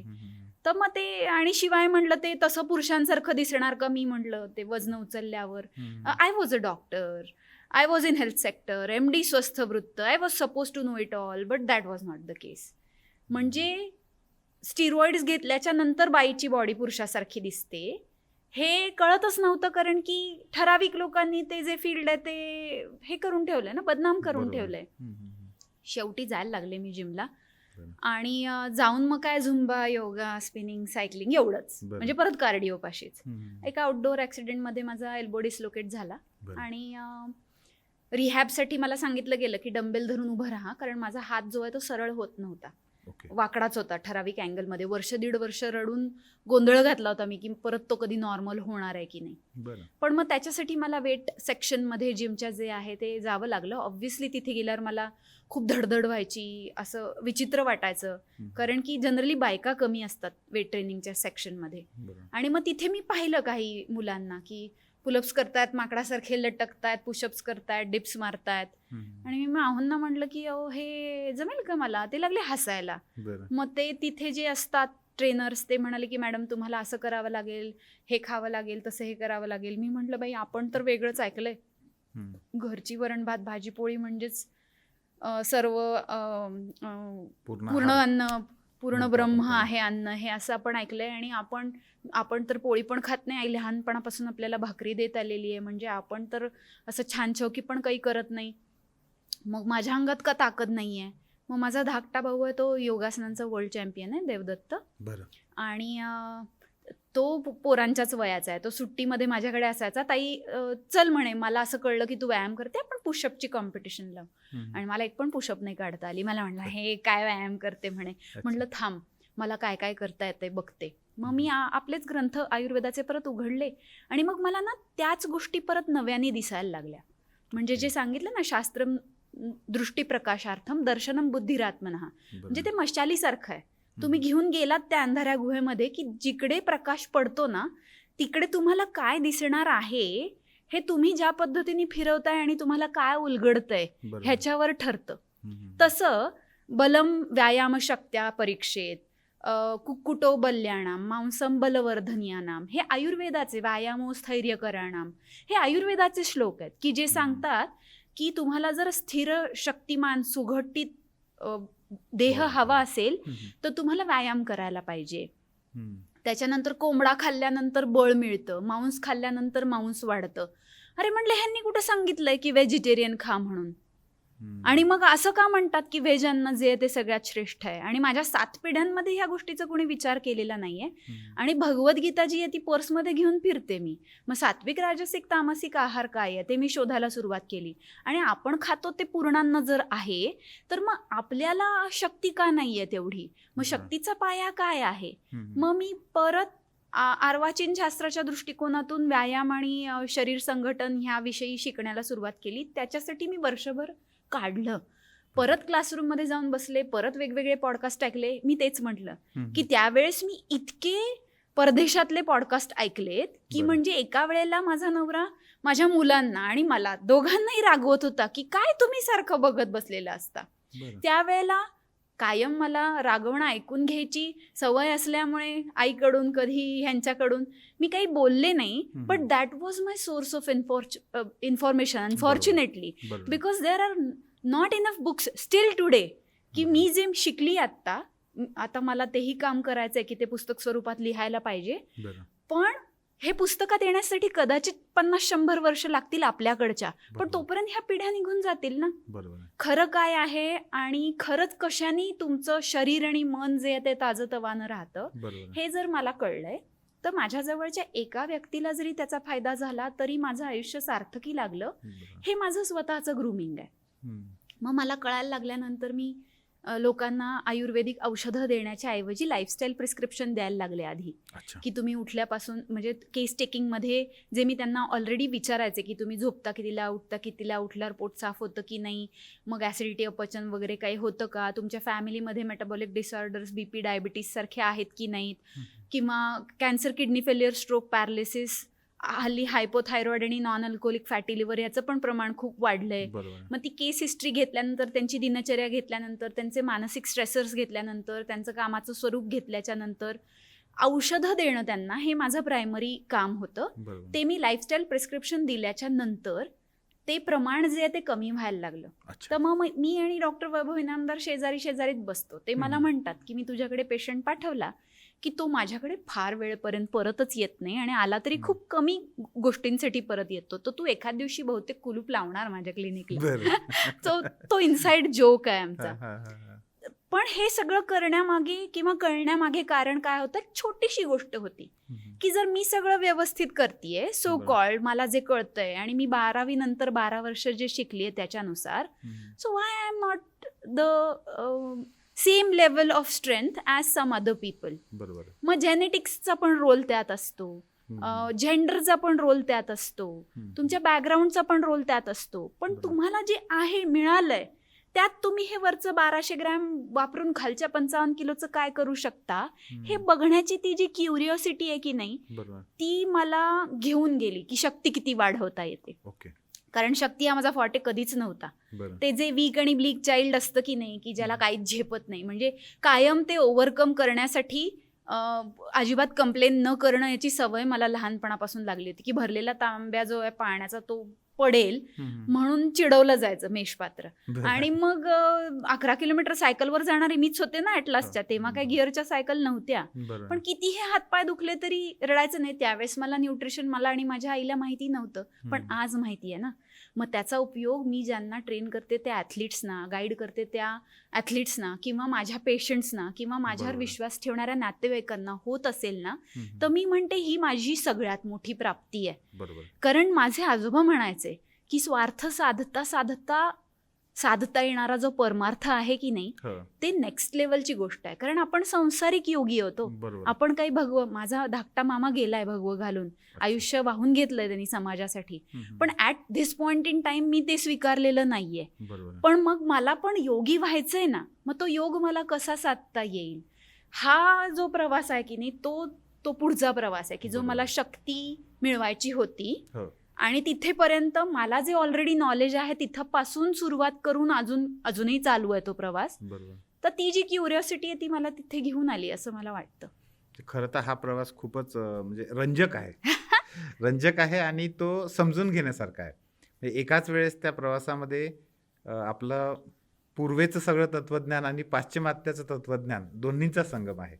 तर मग ते, आणि शिवाय म्हणलं ते तसं पुरुषांसारखं दिसणार का मी म्हणलं ते वजन उचलल्यावर. I was a doctor, I was in health sector, MD स्वस्थवृत्त, I was suppose to know it all, but that was not the case. म्हणजे स्टिरॉइड्स घेतल्याच्या नंतर बाईची बॉडी पुरुषासारखी दिसते हे कळतच नव्हतं, कारण की ठराविक लोकांनी ते जे फील्ड आहे ते हे करून ठेवलंय ना, बदनाम करून ठेवलंय. शेवटी जायला लागले मी जिमला. आणि जाऊन मग काय झुंबा, योगा, स्पिनिंग, सायकलिंग एवढंच. म्हणजे परत कार्डिओपाशीच. एका आउटडोअर ॲक्सिडेंटमध्ये माझा एल्बो डिस्लोकेट झाला आणि रिहॅबसाठी मला सांगितलं गेलं की डंबेल धरून उभं राहा, कारण माझा हात जो आहे तो सरळ होत नव्हता, वाकडाच होता ठराविक अँगलमध्ये. 1.5 वर्ष रडून गोंधळ घातला होता मी की परत तो कधी नॉर्मल होणार आहे की नाही. पण मग त्याच्यासाठी मला वेट सेक्शनमध्ये जिमच्या जे आहे ते जावं लागलं. ऑब्व्हियसली तिथे गेल्यावर मला खूप धडधड व्हायची, असं विचित्र वाटायचं, कारण की जनरली बायका कमी असतात वेट ट्रेनिंगच्या सेक्शनमध्ये. आणि मग तिथे मी पाहिलं काही मुलांना की पुलअप्स करतायत, माकडासारखे लटकतायत, पुशअप्स करतायत, डिप्स मारतायत. आणि मी आव्हांना म्हटलं की अहो हे जमेल का मला. ते लागले हसायला. मग ते तिथे जे असतात ट्रेनर्स ते म्हणाले की मॅडम तुम्हाला असं करावं लागेल, हे खावं लागेल, तसं हे करावं लागेल. मी म्हटलं बाई आपण तर वेगळंच ऐकलंय, घरची वरण भात भाजी पोळी म्हणजेच सर्व पूर्ण अन्न, पूर्ण ब्रह्म आहे अन्न, हे असं आपण ऐकलंय. आणि आपण तर पोळी पण खात नाही, आई लहानपणापासून आपल्याला भाकरी देत आलेली आहे, म्हणजे आपण तर असं छान चौकी पण काही करत नाही. मग माझ्या अंगात का ताकद नाही आहे. मग माझा धाकटा भाऊ आहे तो योगासनांचा वर्ल्ड चॅम्पियन आहे, देवदत्त. आणि तो पोरांच्याच वयाचा आहे. तो सुट्टीमध्ये माझ्याकडे असायचा, ताई चल म्हणे मला असं कळलं की तू व्यायाम करते, आपण पुशअपची कॉम्पिटिशन लाव. आणि मला एक पण पुशअप नाही काढता आली. मला म्हणला हे काय व्यायाम करते म्हणे. म्हटलं थांब मला काय काय करता येते बघते. मग मी आपलेच ग्रंथ आयुर्वेदाचे परत उघडले आणि मग मला ना त्याच गोष्टी परत नव्याने दिसायला लागल्या. म्हणजे जे सांगितलं ना, शास्त्रम दृष्टीप्रकाशार्थम दर्शनम बुद्धिरात्मनः, म्हणजे ते मशालीसारखं आहे. तुम्ही घेऊन गेलात त्या अंधाऱ्या गुहेमध्ये की जिकडे प्रकाश पडतो ना तिकडे तुम्हाला काय दिसणार आहे हे तुम्ही ज्या पद्धतीने फिरवताय आणि तुम्हाला काय उलगडतंय ह्याच्यावर ठरतं. तसं बलम व्यायाम शक्त्या परीक्षेत, कुक्कुटो बल्याणाम मांसम बलवर्धनियानाम, हे आयुर्वेदाचे व्यायामो स्थैर्यकराणाम, हे आयुर्वेदाचे श्लोक आहेत की जे सांगतात की तुम्हाला जर स्थिर शक्तिमान सुघटित देह हवा असेल तर तुम्हाला व्यायाम करायला पाहिजे. त्याच्यानंतर कोंबडा खाल्ल्यानंतर बळ मिळतं, मांस खाल्ल्यानंतर मांस वाढतं. अरे म्हणलं ह्यांनी कुठं सांगितलंय की व्हेजिटेरियन खा म्हणून. आणि मग असं का म्हणतात की व्हेज अन्न जे आहे ते सगळ्यात श्रेष्ठ आहे. आणि माझ्या 7 पिढ्यांमध्ये ह्या गोष्टीचा कोणी विचार केलेला नाहीये. आणि भगवद्गीता जी आहे ती पर्समध्ये घेऊन फिरते मी. मग सात्विक राजसिक तामसिक आहार काय आहे ते मी शोधायला सुरुवात केली. आणि आपण खातो ते पूर्णान्न जर आहे तर मग आपल्याला शक्ती का नाहीये तेवढी, मग शक्तीचा पाया काय आहे. मग मी परत अर्वाचीन शास्त्राच्या दृष्टिकोनातून व्यायाम आणि शरीर संघटन ह्याविषयी शिकण्याला सुरुवात केली. त्याच्यासाठी मी वर्षभर काढलं. परत क्लासरूममध्ये जाऊन बसले, परत वेगवेगळे पॉडकास्ट ऐकले. मी तेच म्हटलं हम्म. की त्यावेळेस मी इतके परदेशातले पॉडकास्ट ऐकलेत की बरं. म्हणजे एका वेळेला माझा नवरा माझ्या मुलांना आणि मला दोघांनाही रागवत होता की काय तुम्ही सारखं बघत बसलेलं असता. बरं. त्यावेळेला कायम मला रागवणं ऐकून घ्यायची सवय असल्यामुळे आईकडून कधी ह्यांच्याकडून मी काही बोलले नाही. Hmm. But that was my source of information unfortunately, बरोबर. Because there are not enough books still today की मी जे शिकली आता मला तेही काम करायचं आहे की ते पुस्तक स्वरूपात लिहायला पाहिजे. बरं. पण हे पुस्तकात येण्यासाठी कदाचित 50-100 वर्ष लागतील आपल्याकडच्या, पण बरोबर. तोपर्यंत ह्या पिढ्या निघून जातील ना. बरोबर आहे. खरं काय आहे आणि खरंच कशाने तुमचं शरीर आणि मन जे आहे ते ताजंतवानं राहतं बरोबर आहे. हे जर मला कळलंय तर माझ्या जवळच्या एका व्यक्तीला जरी त्याचा फायदा झाला तरी माझं आयुष्य सार्थकी लागलं. बरोबर. हे माझं स्वतःचं ग्रूमिंग आहे. हम्म. मग मला कळायला लागल्यानंतर मी लोकांना आयुर्वेदिक औषधं देण्याच्या ऐवजी लाईफस्टाईल प्रिस्क्रिप्शन द्यायला लागले आधी. अच्छा. की तुम्ही उठल्यापासून म्हणजे केस टेकिंगमध्ये जे मी त्यांना ऑलरेडी विचारायचे की तुम्ही झोपता कितीला, उठता कितीला, उठल्यावर पोट साफ होतं की नाही, मग ॲसिडिटी अपचन वगैरे काही होतं का, तुमच्या फॅमिलीमध्ये मेटाबॉलिक डिसऑर्डर्स BP डायबिटीस सारखे आहेत की नाहीत, हम्म. किंवा cancer, kidney failure, stroke, paralysis, हल्ली हायपोथायरॉइड आणि नॉन अल्कोहोलिक फॅटी लिव्हर याचं पण प्रमाण खूप वाढलंय. बरोबर आहे. मग ती केस हिस्ट्री घेतल्यानंतर, त्यांची दिनचर्या घेतल्यानंतर, त्यांचे मानसिक स्ट्रेसर्स घेतल्यानंतर, त्यांचं कामाचं स्वरूप घेतल्याच्या नंतर औषधं देणं त्यांना हे माझं प्रायमरी काम होतं. बरोबर. ते मी लाईफस्टाईल प्रिस्क्रिप्शन दिल्याच्या नंतर ते प्रमाण जे आहे ते कमी व्हायला लागलं. अच्छा. तर मग मी आणि डॉक्टर वैभव इनामदार शेजारीत बसतो. ते मला हम्म. म्हणतात की मी तुझ्याकडे पेशंट पाठवला की तो माझ्याकडे फार वेळपर्यंत परतच येत नाही आणि आला तरी खूप कमी गोष्टींसाठी परत येतो. तर तू एखाद दिवशी बहुतेक कुलूप लावणार माझ्या क्लिनिकला. बरं. तो इनसाइड जोक आहे आमचा. हा, हा, हा, हा. पण हे सगळं करण्यामागे किंवा कळण्यामागे कारण काय होतं, छोटीशी गोष्ट होती हम्म. की जर मी सगळं व्यवस्थित करतेय, सो बरं. कॉल्ड मला जे कळतंय आणि मी 12वी नंतर 12 वर्ष जे शिकलीये त्याच्यानुसार, hmm. So why I am not the same level of strength as some other people. बरोबर आहे. मग जेनेटिक्सचा पण रोल त्यात असतो, हम्म. जेंडरचा पण रोल त्यात असतो, हम्म. तुमच्या बॅकग्राऊंडचा पण रोल त्यात असतो. पण बरोबर. तुम्हाला जे आहे मिळालंय त्यात तुम्ही हे वरचं 1200 ग्रॅम वापरून खालच्या 55 किलोचं काय करू शकता, हे हम्म. बघण्याची ती जी क्युरिओसिटी आहे की नाही, बरोबर. ती मला घेऊन गेली की शक्ती किती वाढवता येते. ओके. कारण शक्ती हा माझा फॉर्टे कधीच नव्हता. बरं. ते जे वीक आणि ब्लीक चाइल्ड असतं की नाही, की ज्याला काहीच झेपत नाही, म्हणजे कायम ते ओव्हरकम करण्यासाठी अजिबात कंप्लेन न करणं याची सवय मला लहानपणापासून लागली होती. की भरलेला तांब्या जो आहे पाण्याचा तो पडेल हम्म. म्हणून चिडवलं जायचं मेषपात्र. बरं. आणि मग 11 किलोमीटर सायकलवर जाणारी मीच होते ना ॲटलासच्या. तेव्हा काही गिअरच्या सायकल नव्हत्या. बरं. पण कितीही हातपाय दुखले तरी रडायचं नाही. त्यावेळेस मला न्यूट्रिशन, मला आणि माझ्या आईला माहिती नव्हतं, पण हम्म. आज माहिती आहे ना. मग त्याचा उपयोग मी ज्यांना ट्रेन करते त्या ॲथलीट्सना, गाईड करते त्या ॲथलीट्सना, किंवा माझ्या पेशंट्सना, किंवा माझ्यावर बरोबर. विश्वास ठेवणाऱ्या नातेवाईकांना होत असेल ना, हम्म. तर मी म्हणते ही माझी सगळ्यात मोठी प्राप्ती आहे. बरोबर. कारण माझे आजोबा म्हणायचे की स्वार्थ साधता साधता साधता येणारा जो परमार्थ आहे की नाही, हो. ते नेक्स्ट लेवलची गोष्ट आहे. कारण आपण संसारिक योगी होतो. बरोबर. आपण काही माझा धाकटा मामा गेलाय भगवं घालून, अच्छा. आयुष्य वाहून घेतलंय त्यांनी समाजासाठी, हम्म. पण at this point in time मी ते स्वीकारलेलं नाहीये. बरोबर. पण मग मला पण योगी व्हायचंय ना, मग तो योग मला कसा साधता येईल, हा जो प्रवास आहे की नाही, तो पुढचा प्रवास आहे की जो बरोबर. मला शक्ती मिळवायची होती. हो. आणि तिथेपर्यंत मला जे ऑलरेडी नॉलेज आहे तिथपासून सुरुवात करून अजूनही चालू आहे तो प्रवास. बरोबर. तर ती जी क्युरिओसिटी आहे ती मला तिथे घेऊन आली असं मला वाटतं. खरं तर हा प्रवास खूपच म्हणजे रंजक आहे. रंजक आहे आणि तो समजून घेण्यासारखा आहे. म्हणजे एकाच वेळेस त्या प्रवासामध्ये आपलं पूर्वेचं सगळं तत्त्वज्ञान आणि पाश्चिमात्याचं तत्त्वज्ञान दोन्हींचा संगम आहे.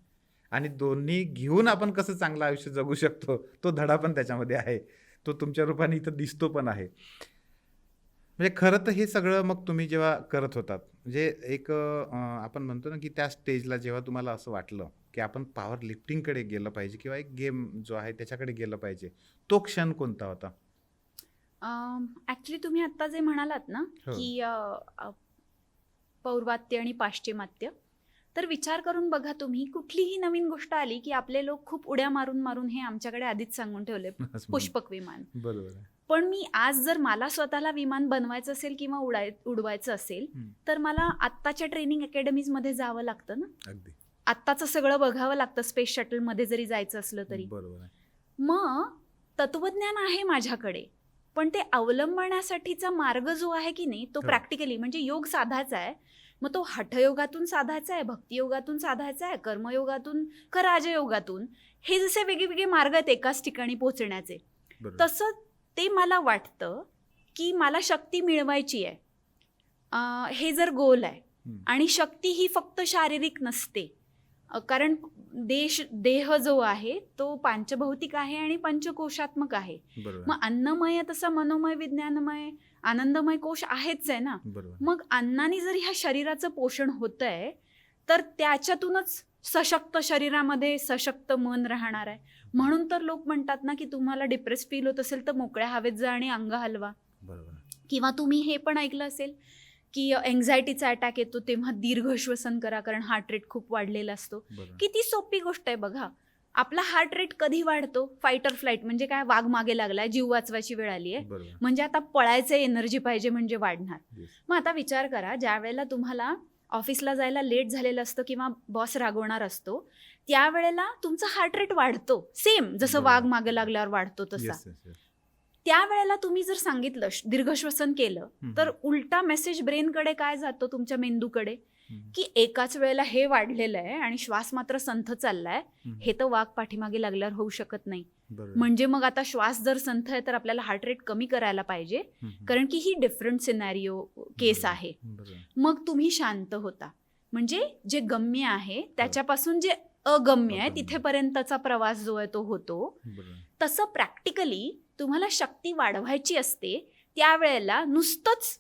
आणि दोन्ही घेऊन आपण कसं चांगलं आयुष्य जगू शकतो तो धडा पण त्याच्यामध्ये आहे. तो तुमच्या रूपाने इथं दिसतो पण आहे. म्हणजे खरं तर हे सगळं मग तुम्ही जेव्हा करत होतात, म्हणजे एक आपण म्हणतो ना की त्या स्टेजला जेव्हा तुम्हाला असं वाटलं की आपण पॉवर लिफ्टिंगकडे गेलं पाहिजे किंवा एक गेम जो आहे त्याच्याकडे गेलं पाहिजे, तो क्षण कोणता होता? ॲक्च्युली तुम्ही आत्ता जे म्हणालात ना हो. की पौर्वात्य आणि पाश्चिमात्य, तर विचार करून बघा तुम्ही, कुठलीही नवीन गोष्ट आली की आपले लोक खूप उड्या मारून मारून हे आमच्याकडे आधीच सांगून ठेवले, पुष्पक विमान. बरोबर आहे. पण मी आज जर मला स्वतःला विमान बनवायचं असेल किंवा उडवायचं असेल तर मला आत्ताच्या ट्रेनिंग अकॅडमीजमध्ये जावं लागतं ना. अगदी आत्ताचं सगळं बघावं लागतं स्पेस शटलमध्ये जरी जायचं असलं तरी. बरोबर आहे. मग तत्वज्ञान आहे माझ्याकडे, पण ते अवलंबण्यासाठीचा मार्ग जो आहे की नाही तो प्रॅक्टिकली म्हणजे योग साधायचा आहे. मग तो हठयोगातून साधायचा आहे, भक्तियोगातून साधायचा आहे, कर्मयोगातून का राजयोगातून, हे जसे वेगवेगळे मार्ग आहेत एकाच ठिकाणी पोहोचण्याचे, तसं ते मला वाटतं की मला शक्ती मिळवायची आहे. हे जर गोल आहे आणि शक्ती ही फक्त शारीरिक नसते, कारण देह जो आहे तो पंचभौतिक आहे आणि पंचकोशात्मक आहे. मग अन्नमय तसा मनोमय, विज्ञानमय, आनंदमय कोश आहेच आहे ना. मग अन्नाने जर ह्या शरीराचं पोषण होतंय तर त्याच्यातूनच सशक्त शरीरामध्ये सशक्त मन राहणार आहे. म्हणून तर लोक म्हणतात ना की तुम्हाला डिप्रेस फील होत असेल तर मोकळ्या हवेत जा आणि अंग हलवा. किंवा तुम्ही हे पण ऐकलं असेल की एन्झायटीचा अटॅक येतो तेव्हा दीर्घ श्वसन करा, कारण हार्ट रेट खूप वाढलेला असतो. किती सोपी गोष्ट आहे बघा. आपला हार्ट रेट कधी वाढतो? फाईट ऑर फ्लाईट, म्हणजे काय, वाघ मागे लागलाय, जीव वाचवायची वेळ आली आहे, म्हणजे आता पळायचं एनर्जी पाहिजे म्हणजे वाढणार. मग आता विचार करा, ज्या वेळेला तुम्हाला ऑफिसला जायला लेट झालेलं असतं किंवा बॉस रागवणार असतो त्यावेळेला तुमचा हार्ट रेट वाढतो, सेम जसं वाघ मागे लागल्यावर वाढतो तसा. त्यावेळेला तुम्ही जर सांगितलं, दीर्घश्वसन केलं, तर उलटा मेसेज ब्रेनकडे काय जातो, तुमच्या मेंदूकडे, की एकाच वेळेला हे वाढलेलं आहे आणि श्वास मात्र संथ चाललाय, हे तर वाघ पाठीमागे लागल्यावर होऊ शकत नाही. म्हणजे मग आता श्वास जर संथ आहे तर आपल्याला हार्ट रेट कमी करायला पाहिजे, कारण की ही डिफरंट सिनॅरिओ केस आहे. मग तुम्ही शांत होता, म्हणजे जे गम्य आहे त्याच्यापासून जे अगम्य आहे तिथेपर्यंतचा प्रवास जो आहे तो होतो. तसं प्रॅक्टिकली तुम्हाला शक्ती वाढवायची असते त्यावेळेला नुसतंच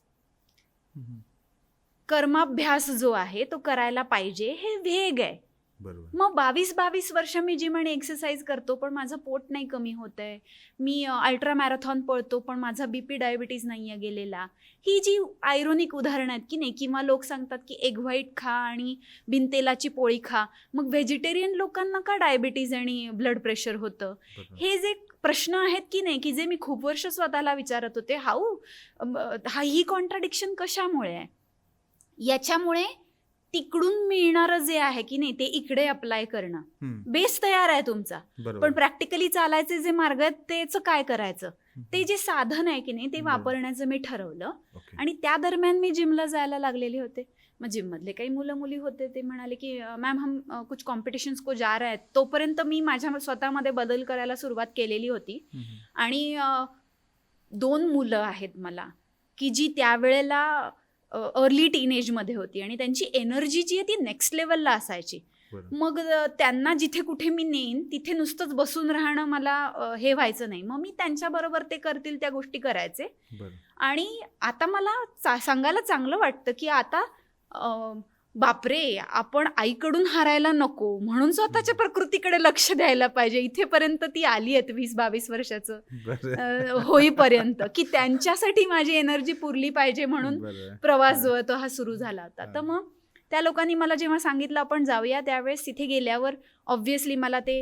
कर्माभ्यास जो आहे तो करायला पाहिजे, हे वेग आहे. मग 22 वर्ष मी जिम आणि एक्सरसाइज करतो पण माझं पोट नाही कमी होत आहे, मी अल्ट्रा मॅरेथॉन पळतो पण माझा बीपी डायबिटीज नाही आहे गेलेला. ही जी आयरोनिक उदाहरणं आहेत की नाही, किंवा लोक सांगतात की एग व्हाईट खा आणि बिनतेलाची पोळी खा, मग व्हेजिटेरियन लोकांना का डायबिटीज आणि ब्लड प्रेशर होतं. हे जे प्रश्न आहेत की नाही, की जे मी खूप वर्ष स्वतःला विचारत होते, ही कॉन्ट्राडिक्शन कशामुळे आहे. याच्यामुळे तिकडून मिळणारं जे आहे की नाही ते इकडे अप्लाय करणं, बेस तयार आहे तुमचा, पण प्रॅक्टिकली चालायचे जे मार्ग आहेत त्याचं काय करायचं, ते जे साधन आहे की नाही ते वापरण्याचं मी ठरवलं. आणि त्या दरम्यान मी जिमला जायला लागलेले होते. मग जिम मधले काही मुलं मुली होते, ते म्हणाले की मॅम हम कुछ कॉम्पिटिशन्स को जा रहे हैं. तोपर्यंत मी माझ्या स्वतःमध्ये बदल करायला सुरुवात केलेली होती. आणि 2 मुलं आहेत मला की जी त्यावेळेला अर्ली टीनेजमध्ये होती आणि त्यांची एनर्जी जी आहे ती नेक्स्ट लेवलला असायची. मग त्यांना जिथे कुठे मी नेईन तिथे नुसतंच बसून राहणं मला हे व्हायचं नाही. मग मी त्यांच्याबरोबर ते करतील त्या गोष्टी करायचे. आणि आता मला सांगायला चांगलं वाटतं की आता बापरे, आपण आईकडून हारायला नको म्हणून स्वतःच्या प्रकृतीकडे लक्ष द्यायला पाहिजे. इथेपर्यंत ती आली आहेत 20-22 वर्षाचं होईपर्यंत, की त्यांच्यासाठी माझी एनर्जी पुरली पाहिजे म्हणून प्रवास जो आहे तो हा सुरू झाला होता. तर मग त्या लोकांनी मला जेव्हा सांगितलं आपण जाऊया, त्यावेळेस तिथे गेल्यावर ऑब्व्हियसली मला ते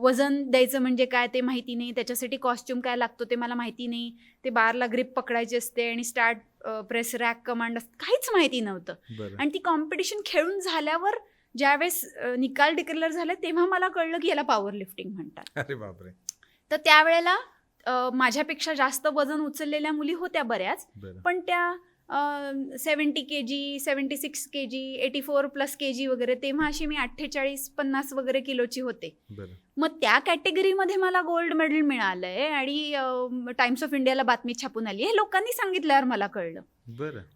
वजन द्यायचं म्हणजे काय ते माहिती नाही, त्याच्यासाठी कॉस्ट्युम काय लागतो ते मला माहिती नाही, ते बारला ग्रिप पकडायची असते आणि स्टार्ट प्रेस रॅक कमांड असते, काहीच माहिती नव्हतं. आणि ती कॉम्पिटिशन खेळून झाल्यावर ज्यावेळेस निकाल डिक्लेअर झाले तेव्हा मला कळलं की याला पॉवर लिफ्टिंग म्हणतात. अरे बापरे. तर त्यावेळेला माझ्यापेक्षा जास्त वजन उचललेल्या मुली होत्या बऱ्याच, पण त्या 70 kg, 76 kg, 84+ kg वगैरे, तेव्हा अशी मी 48-50 वगैरे किलोची होते. मग त्या कॅटेगरीमध्ये मला गोल्ड मेडल मिळालंय आणि टाइम्स ऑफ इंडियाला बातमी छापून आली. हे लोकांनी सांगितल्यावर मला कळलं.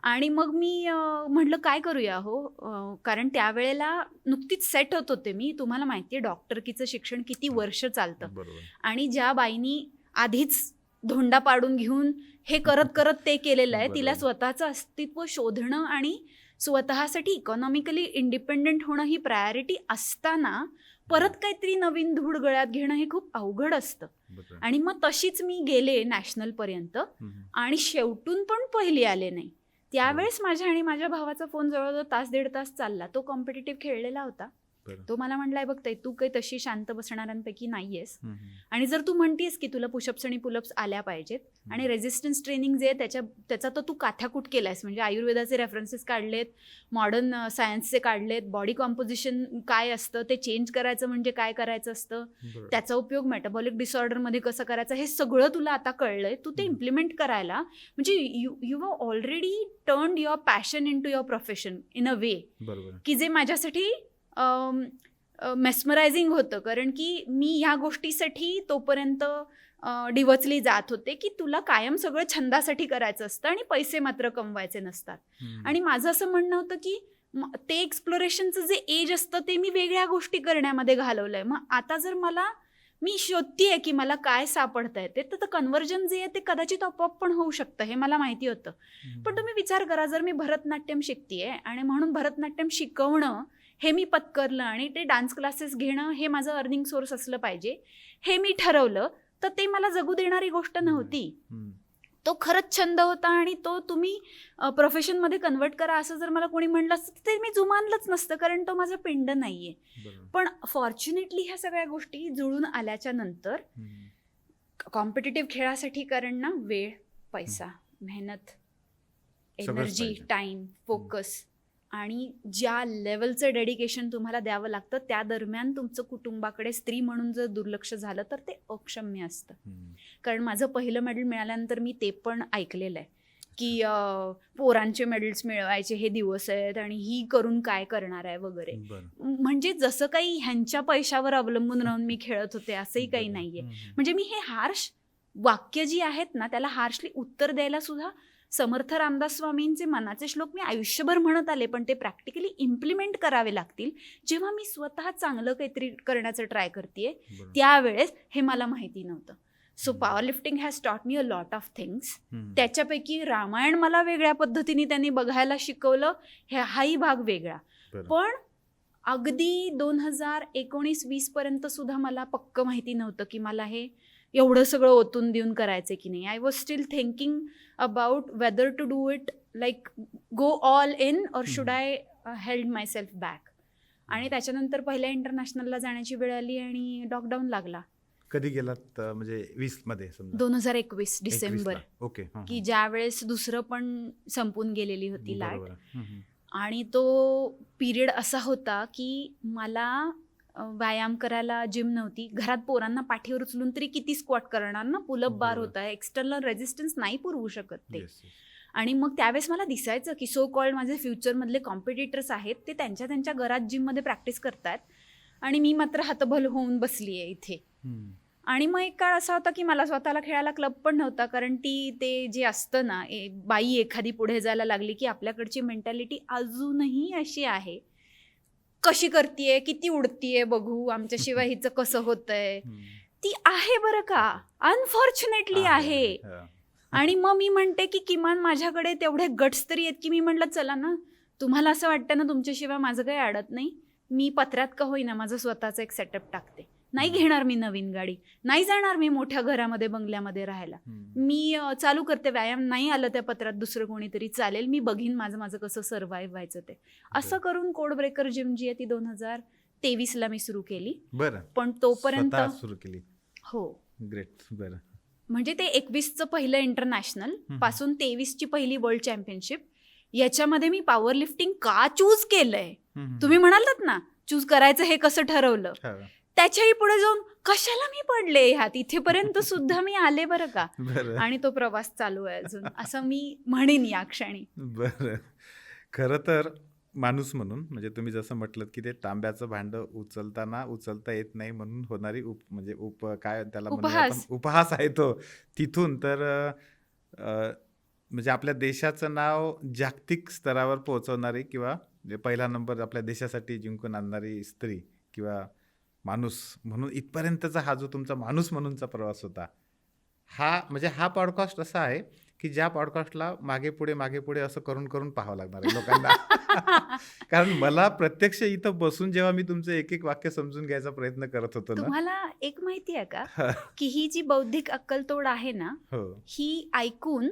आणि मग मी म्हटलं काय करूया हो, कारण त्यावेळेला नुकतीच सेट होत होते मी. तुम्हाला माहितीये डॉक्टरकीचं शिक्षण किती वर्ष चालतं, आणि ज्या बाईनी आधीच धोंडा पाडून घेऊन हे करत करत ते केलेलं आहे, तिला स्वतःचं अस्तित्व शोधणं आणि स्वतःसाठी इकॉनॉमिकली इंडिपेंडेंट होणं ही प्रायोरिटी असताना परत काहीतरी नवीन धूळ गळ्यात घेणं हे खूप अवघड असतं. आणि मग तशीच मी गेले नॅशनल पर्यंत आणि शेवटून पण पहिली आले नाही. त्यावेळेस माझ्या आणि माझ्या भावाचा फोन जवळजवळ 1-1.5 तास चालला. तो कॉम्पिटिटिव्ह खेळलेला होता बरं. तो मला म्हणलाय बघ ताई, तू काही तशी शांत बसणाऱ्यांपैकी नाहीयेस, हम्म, हम्म. आणि जर तू म्हणतीस की तुला पुशअप्स आणि पुलअप्स आल्या पाहिजेत आणि रेझिस्टन्स ट्रेनिंग जे आहे त्याचा तर तू काथ्याकूट केलायस, म्हणजे आयुर्वेदाचे रेफरन्सेस काढलेत, मॉडर्न सायन्सचे काढलेत, बॉडी कॉम्पोजिशन काय असतं ते चेंज करायचं म्हणजे काय करायचं असतं, बरं. त्याचा उपयोग मेटाबॉलिक डिसऑर्डरमध्ये कसं करायचा, हे सगळं तुला आता कळलंय. तू ते इम्प्लिमेंट करायला म्हणजे you have already turned your passion into your profession in a way बरोबर. की जे माझ्यासाठी मेस्मरायझिंग होतं, कारण की मी ह्या गोष्टीसाठी तोपर्यंत डिवचली जात होते की तुला कायम सगळं छंदासाठी करायचं असतं आणि पैसे मात्र कमवायचे नसतात. हम्म. आणि माझं असं म्हणणं होतं की ते एक्सप्लोरेशनचं जे एज असतं ते मी वेगळ्या गोष्टी करण्यामध्ये घालवलंय. मग आता जर मी शोधतीये की मला काय सापडतंय तर कन्व्हर्जन जे आहे ते कदाचित आपोआप पण होऊ शकतं, हे मला माहिती होतं. पण तुम्ही विचार करा, जर मी भरतनाट्यम शिकतेय आणि म्हणून भरतनाट्यम शिकवणं हे मी पत्करलं आणि ते डान्स क्लासेस घेणं हे माझं अर्निंग सोर्स असलं पाहिजे हे मी ठरवलं, तर ते मला जगू देणारी गोष्ट नव्हती. हम्म. तो खरंच छंद होता आणि तो तुम्ही प्रोफेशनमध्ये कन्वर्ट करा असं जर मला कोणी म्हणलं असतं तर ते मी जुमानलंच नसतं, कारण तो माझा पिंड नाहीये. बरोबर. पण फॉर्च्युनेटली ह्या सगळ्या गोष्टी जुळून आल्याच्या नंतर हम्म. कॉम्पिटिटिव्ह खेळासाठी, कारण ना वेळ, पैसा, मेहनत, सगळंच एनर्जी, पाहिजे. टाइम, फोकस आणि ज्या लेवलचं डेडिकेशन तुम्हाला द्यावं लागतं त्या दरम्यान तुमचं कुटुंबाकडे स्त्री म्हणून जर दुर्लक्ष झालं तर ते अक्षम्य असतं. हम्म. कारण माझं पहिलं मेडल मिळाल्यानंतर मी ते पण ऐकलेलं आहे की पोरांचे मेडल्स मिळवायचे हे दिवस आहेत आणि ही करून काय करणार आहे वगैरे. बरं. म्हणजे जसं काही ह्यांच्या पैशावर अवलंबून राहून मी खेळत होते असंही काही बरं. नाहीये. हम्म. म्हणजे मी हे हार्श वाक्य जी आहेत ना त्याला हार्शली उत्तर द्यायला सुद्धा समर्थ रामदास स्वामींचे मनाचे श्लोक मी आयुष्यभर म्हणत आले, पण ते प्रॅक्टिकली इम्प्लिमेंट करावे लागतील जेव्हा मी स्वतः चांगलं काहीतरी करण्याचं ट्राय करतेय. बरं. त्यावेळेस हे मला माहिती नव्हतं. So power lifting has taught me a lot of things. हम्म. त्याच्यापैकी रामायण मला वेगळ्या पद्धतीने त्यांनी बघायला शिकवलं, हाही भाग वेगळा. बरं. पण अगदी 2019-20 पर्यंत सुद्धा मला पक्क माहिती नव्हतं की मला हे एवढं सगळं ओतून देऊन करायचं की नाही. I was still thinking about whether to do it like go all in or should I held myself back. आणि त्याच्यानंतर पहिल्या इंटरनॅशनलला जाण्याची वेळ आली आणि लॉकडाऊन लागला. कधी गेलात म्हणजे 20 मध्ये समजा? 2021 डिसेंबर, 21 ला. ओके. हा, की हा. ज्या वेळेस दुसरं पण संपून गेलेली होती लाट. बरोबर. हम्म, हम्म. आणि तो पिरियड असा होता की मला व्यायाम करायला जिम नव्हती, घरात पोरांना पाठीवर उचलून तरी किती स्क्वॉट करणार ना, पुलअप बार बरोबर. होता, एक्सटर्नल रेझिस्टन्स नाही पुरवू शकत ते. Yes, yes. आणि मग त्यावेळेस मला दिसायचं की सो कॉल्ड माझे फ्युचरमधले कॉम्पिटिटर्स आहेत ते त्यांच्या घरात जिममध्ये प्रॅक्टिस करतात आणि मी मात्र हतबल होऊन बसली आहे इथे. हम्म. आणि मग एक काळ असा होता की मला स्वतःला खेळायला क्लब पण नव्हता, कारण ते जे असतं ना, बाई एखादी पुढे जायला लागली की आपल्याकडची मेंटॅलिटी अजूनही अशी आहे, कशी करतीये, किती उडतीये बघू, आमच्याशिवाय हिचं कसं होतंय. हम्म. ती आहे बरं का, अनफॉर्च्युनेटली आहे. हा. आणि मग मी म्हणते की किमान माझ्याकडे तेवढे गट्स तरी आहेत की मी म्हटलं चला ना, तुम्हाला असं वाटतं ना तुमच्याशिवाय माझं काही अडत नाही, मी पत्र्यात का होईना माझं स्वतःचं एक सेटअप टाकते. नाही घेणार मी नवीन गाडी, नाही जाणार मी मोठ्या घरामध्ये बंगल्यामध्ये राहायला, हम्म. मी चालू करते व्यायाम, नाही आलं त्या पत्रात दुसरं कोणीतरी चालेल, मी बघीन माझं कसं सर्व्हाइव्ह व्हायचं ते. असं करून कोड ब्रेकर जिम जी आहे ती 2023ला मी सुरू केली. बरं. पण तोपर्यंत स्वतः सुरू केली. हो, ग्रेट. बरं. म्हणजे ते 21चं पहिलं इंटरनॅशनल हम्म. पासून 23ची पहिली वर्ल्ड चॅम्पियनशिप, याच्यामध्ये मी पॉवर लिफ्टिंग का चूज केलंय. हम्म. तुम्ही म्हणालात ना चूज करायचं हे कसं ठरवलं, हा. त्याच्याही पुढे जाऊन कशाला मी पडले ह्यात, इथेपर्यंत सुद्धा मी आले बरं का. बरं. आणि तो प्रवास चालू आहे अजून, असं मी म्हणेन या क्षणी. बरं. खरं तर माणूस म्हणून म्हणजे तुम्ही जसं म्हटलं की ते तांब्याचं भांडं उचलता येत नाही म्हणून होणारी म्हणजे काय त्याला म्हणूया आपण, उपहास. उपहास आहे तो. तिथून तर म्हणजे आपल्या देशाचं नाव जागतिक स्तरावर पोहोचवणारी किंवा पहिला नंबर आपल्या देशासाठी जिंकून आणणारी स्त्री किंवा माणूस म्हणून इथपर्यंतचा हा जो तुमचा माणूस म्हणूनचा प्रवास होता, हा पॉडकास्ट असा आहे की ज्या पॉडकास्टला मागे पुढे असं करून पाहावं लागणार आहे लोकांना. कारण मला प्रत्यक्ष इथं बसून जेव्हा मी तुमचं एक एक वाक्य समजून घ्यायचा प्रयत्न करत होतो ना, तुम्हाला एक माहिती आहे का की ही जी बौद्धिक अक्कलतोड आहे ना, हो, ही ऐकून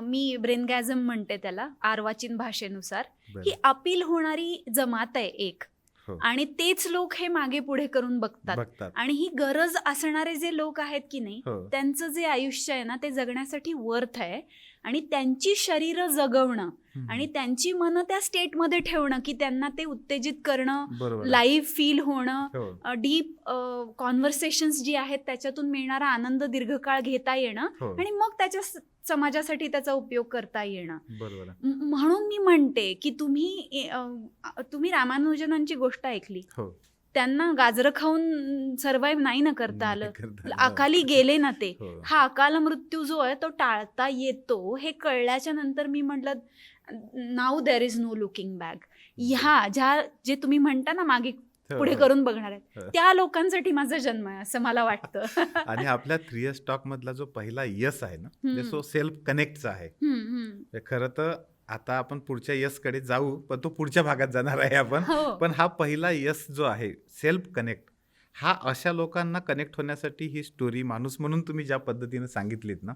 मी ब्रेनगॅझम म्हणते त्याला अर्वाचीन भाषेनुसार, बरं. ही अपील होणारी जमात आहे एक. हो. आणि तेच लोक हे मागे पुढे करून बघतात. बघतात. आणि ही गरज असणारे जे लोक आहेत की नाही, हो. त्यांचं जे आयुष्य आहे ना ते जगण्यासाठी वर्थ आहे. आणि त्यांची शरीरं जगवणं आणि त्यांची मनं त्या स्टेटमध्ये ठेवणं की त्यांना ते उत्तेजित करणं, बरोबर आहे. लाईव्ह फील होणं, हो. डीप कॉन्व्हर्सेशन्स जी आहेत त्याच्यातून मिळणारा आनंद दीर्घकाळ घेता येणं हो. आणि मग त्याच्या समाजासाठी त्याचा उपयोग करता येणं. बरोबर आहे. म्हणून मी म्हणते की तुम्ही रामानुजनांची गोष्ट ऐकली, हो. त्यांना गाजरं खाऊन सर्व्हाइव्ह नाही ना करता नाही आलं, करता आलं. अकाली गेले ना ते. हो. हा अकाल मृत्यू जो आहे तो टाळता येतो हे कळल्याच्या नंतर मी म्हटलं now there is no looking back. जे तुम्ही म्हणता ना मागे पुढे करून बघणार आहेत, हो. त्या लोकांसाठी माझा जन्म आहे असं मला वाटतं. आणि आपल्या 3 Years टॉक मधला जो पहिला यस आहे ना, तो सेल्फ कनेक्टचा आहे. खरं तर आता आपण पुढच्या यस कडे जाऊ, पण तो पुढच्या भागात जाणार आहे आपण. हो. पण हा पहिला यस जो आहे सेल्फ कनेक्ट, हा अशा लोकांना कनेक्ट होण्यासाठी ही स्टोरी माणूस म्हणून तुम्ही ज्या पद्धतीने सांगितलीत ना,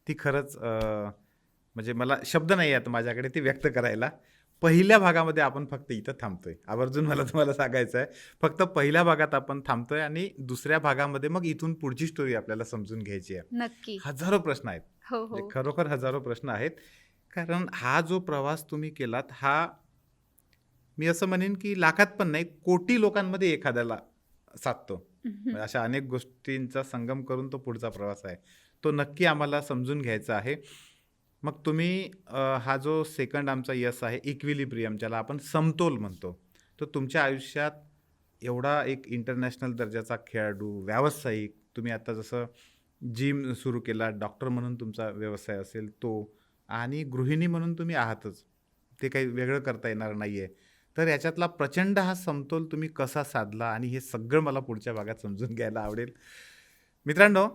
ती खरंच म्हणजे मला शब्द नाही आहेत माझ्याकडे ती व्यक्त करायला. पहिल्या भागामध्ये आपण फक्त इथं थांबतोय. आवर्जून मला तुम्हाला सांगायचं आहे, फक्त पहिल्या भागात आपण थांबतोय आणि दुसऱ्या भागामध्ये मग इथून पुढची स्टोरी आपल्याला समजून घ्यायची आहे. नक्की. हजारो प्रश्न आहेत. हो हो. म्हणजे खरोखर हजारो प्रश्न आहेत. कारण हा जो प्रवास तुम्ही केलात, हा मी असं म्हणेन की लाखात पण नाही, कोटी लोकांमध्ये एखाद्याला साधतो. म्हणजे अशा अनेक गोष्टींचा संगम करून तो पुढचा प्रवास आहे. तो नक्की आम्हाला समजून घ्यायचा आहे. मग तुम्ही हा जो सेकंड आमचा यस आहे, इक्विलिब्रियम, ज्याला आपण समतोल म्हणतो, तो तुमच्या आयुष्यात एवढा एक इंटरनॅशनल दर्जाचा खेळाडू, व्यावसायिक, तुम्ही आता जसं जिम सुरू केला, डॉक्टर म्हणून तुमचा व्यवसाय असेल तो, आणि गृहिणी म्हणून तुम्ही आहातच, ते काही वेगळं करता येणार नाही आहे. तर याच्यातला प्रचंड हा समतोल तुम्ही कसा साधला, आणि हे सगळं मला पुढच्या भागात समजून घ्यायला आवडेल. मित्रांनो,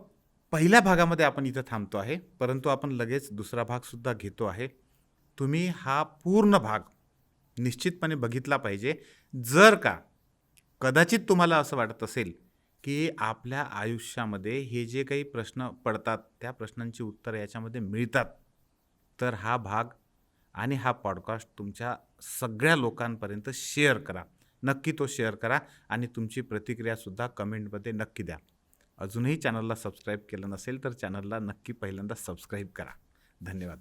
पहिल्या भागामध्ये आपण इथं थांबतो आहे, परंतु आपण लगेच दुसरा भागसुद्धा घेतो आहे. तुम्ही हा पूर्ण भाग निश्चितपणे बघितला पाहिजे. जर का कदाचित तुम्हाला असं वाटत असेल की आपल्या आयुष्यामध्ये हे जे काही प्रश्न पडतात, त्या प्रश्नांची उत्तरं याच्यामध्ये मिळतात, तर हा भाग आणि हा पॉडकास्ट तुमच्या सगळ्या लोकांपर्यंत शेअर करा. नक्की तो शेअर करा आणि तुमची प्रतिक्रियासुद्धा कमेंटमध्ये नक्की द्या. अजूनही चॅनलला सबस्क्राईब केलं नसेल तर चॅनलला नक्की पहिल्यांदा सबस्क्राईब करा. धन्यवाद.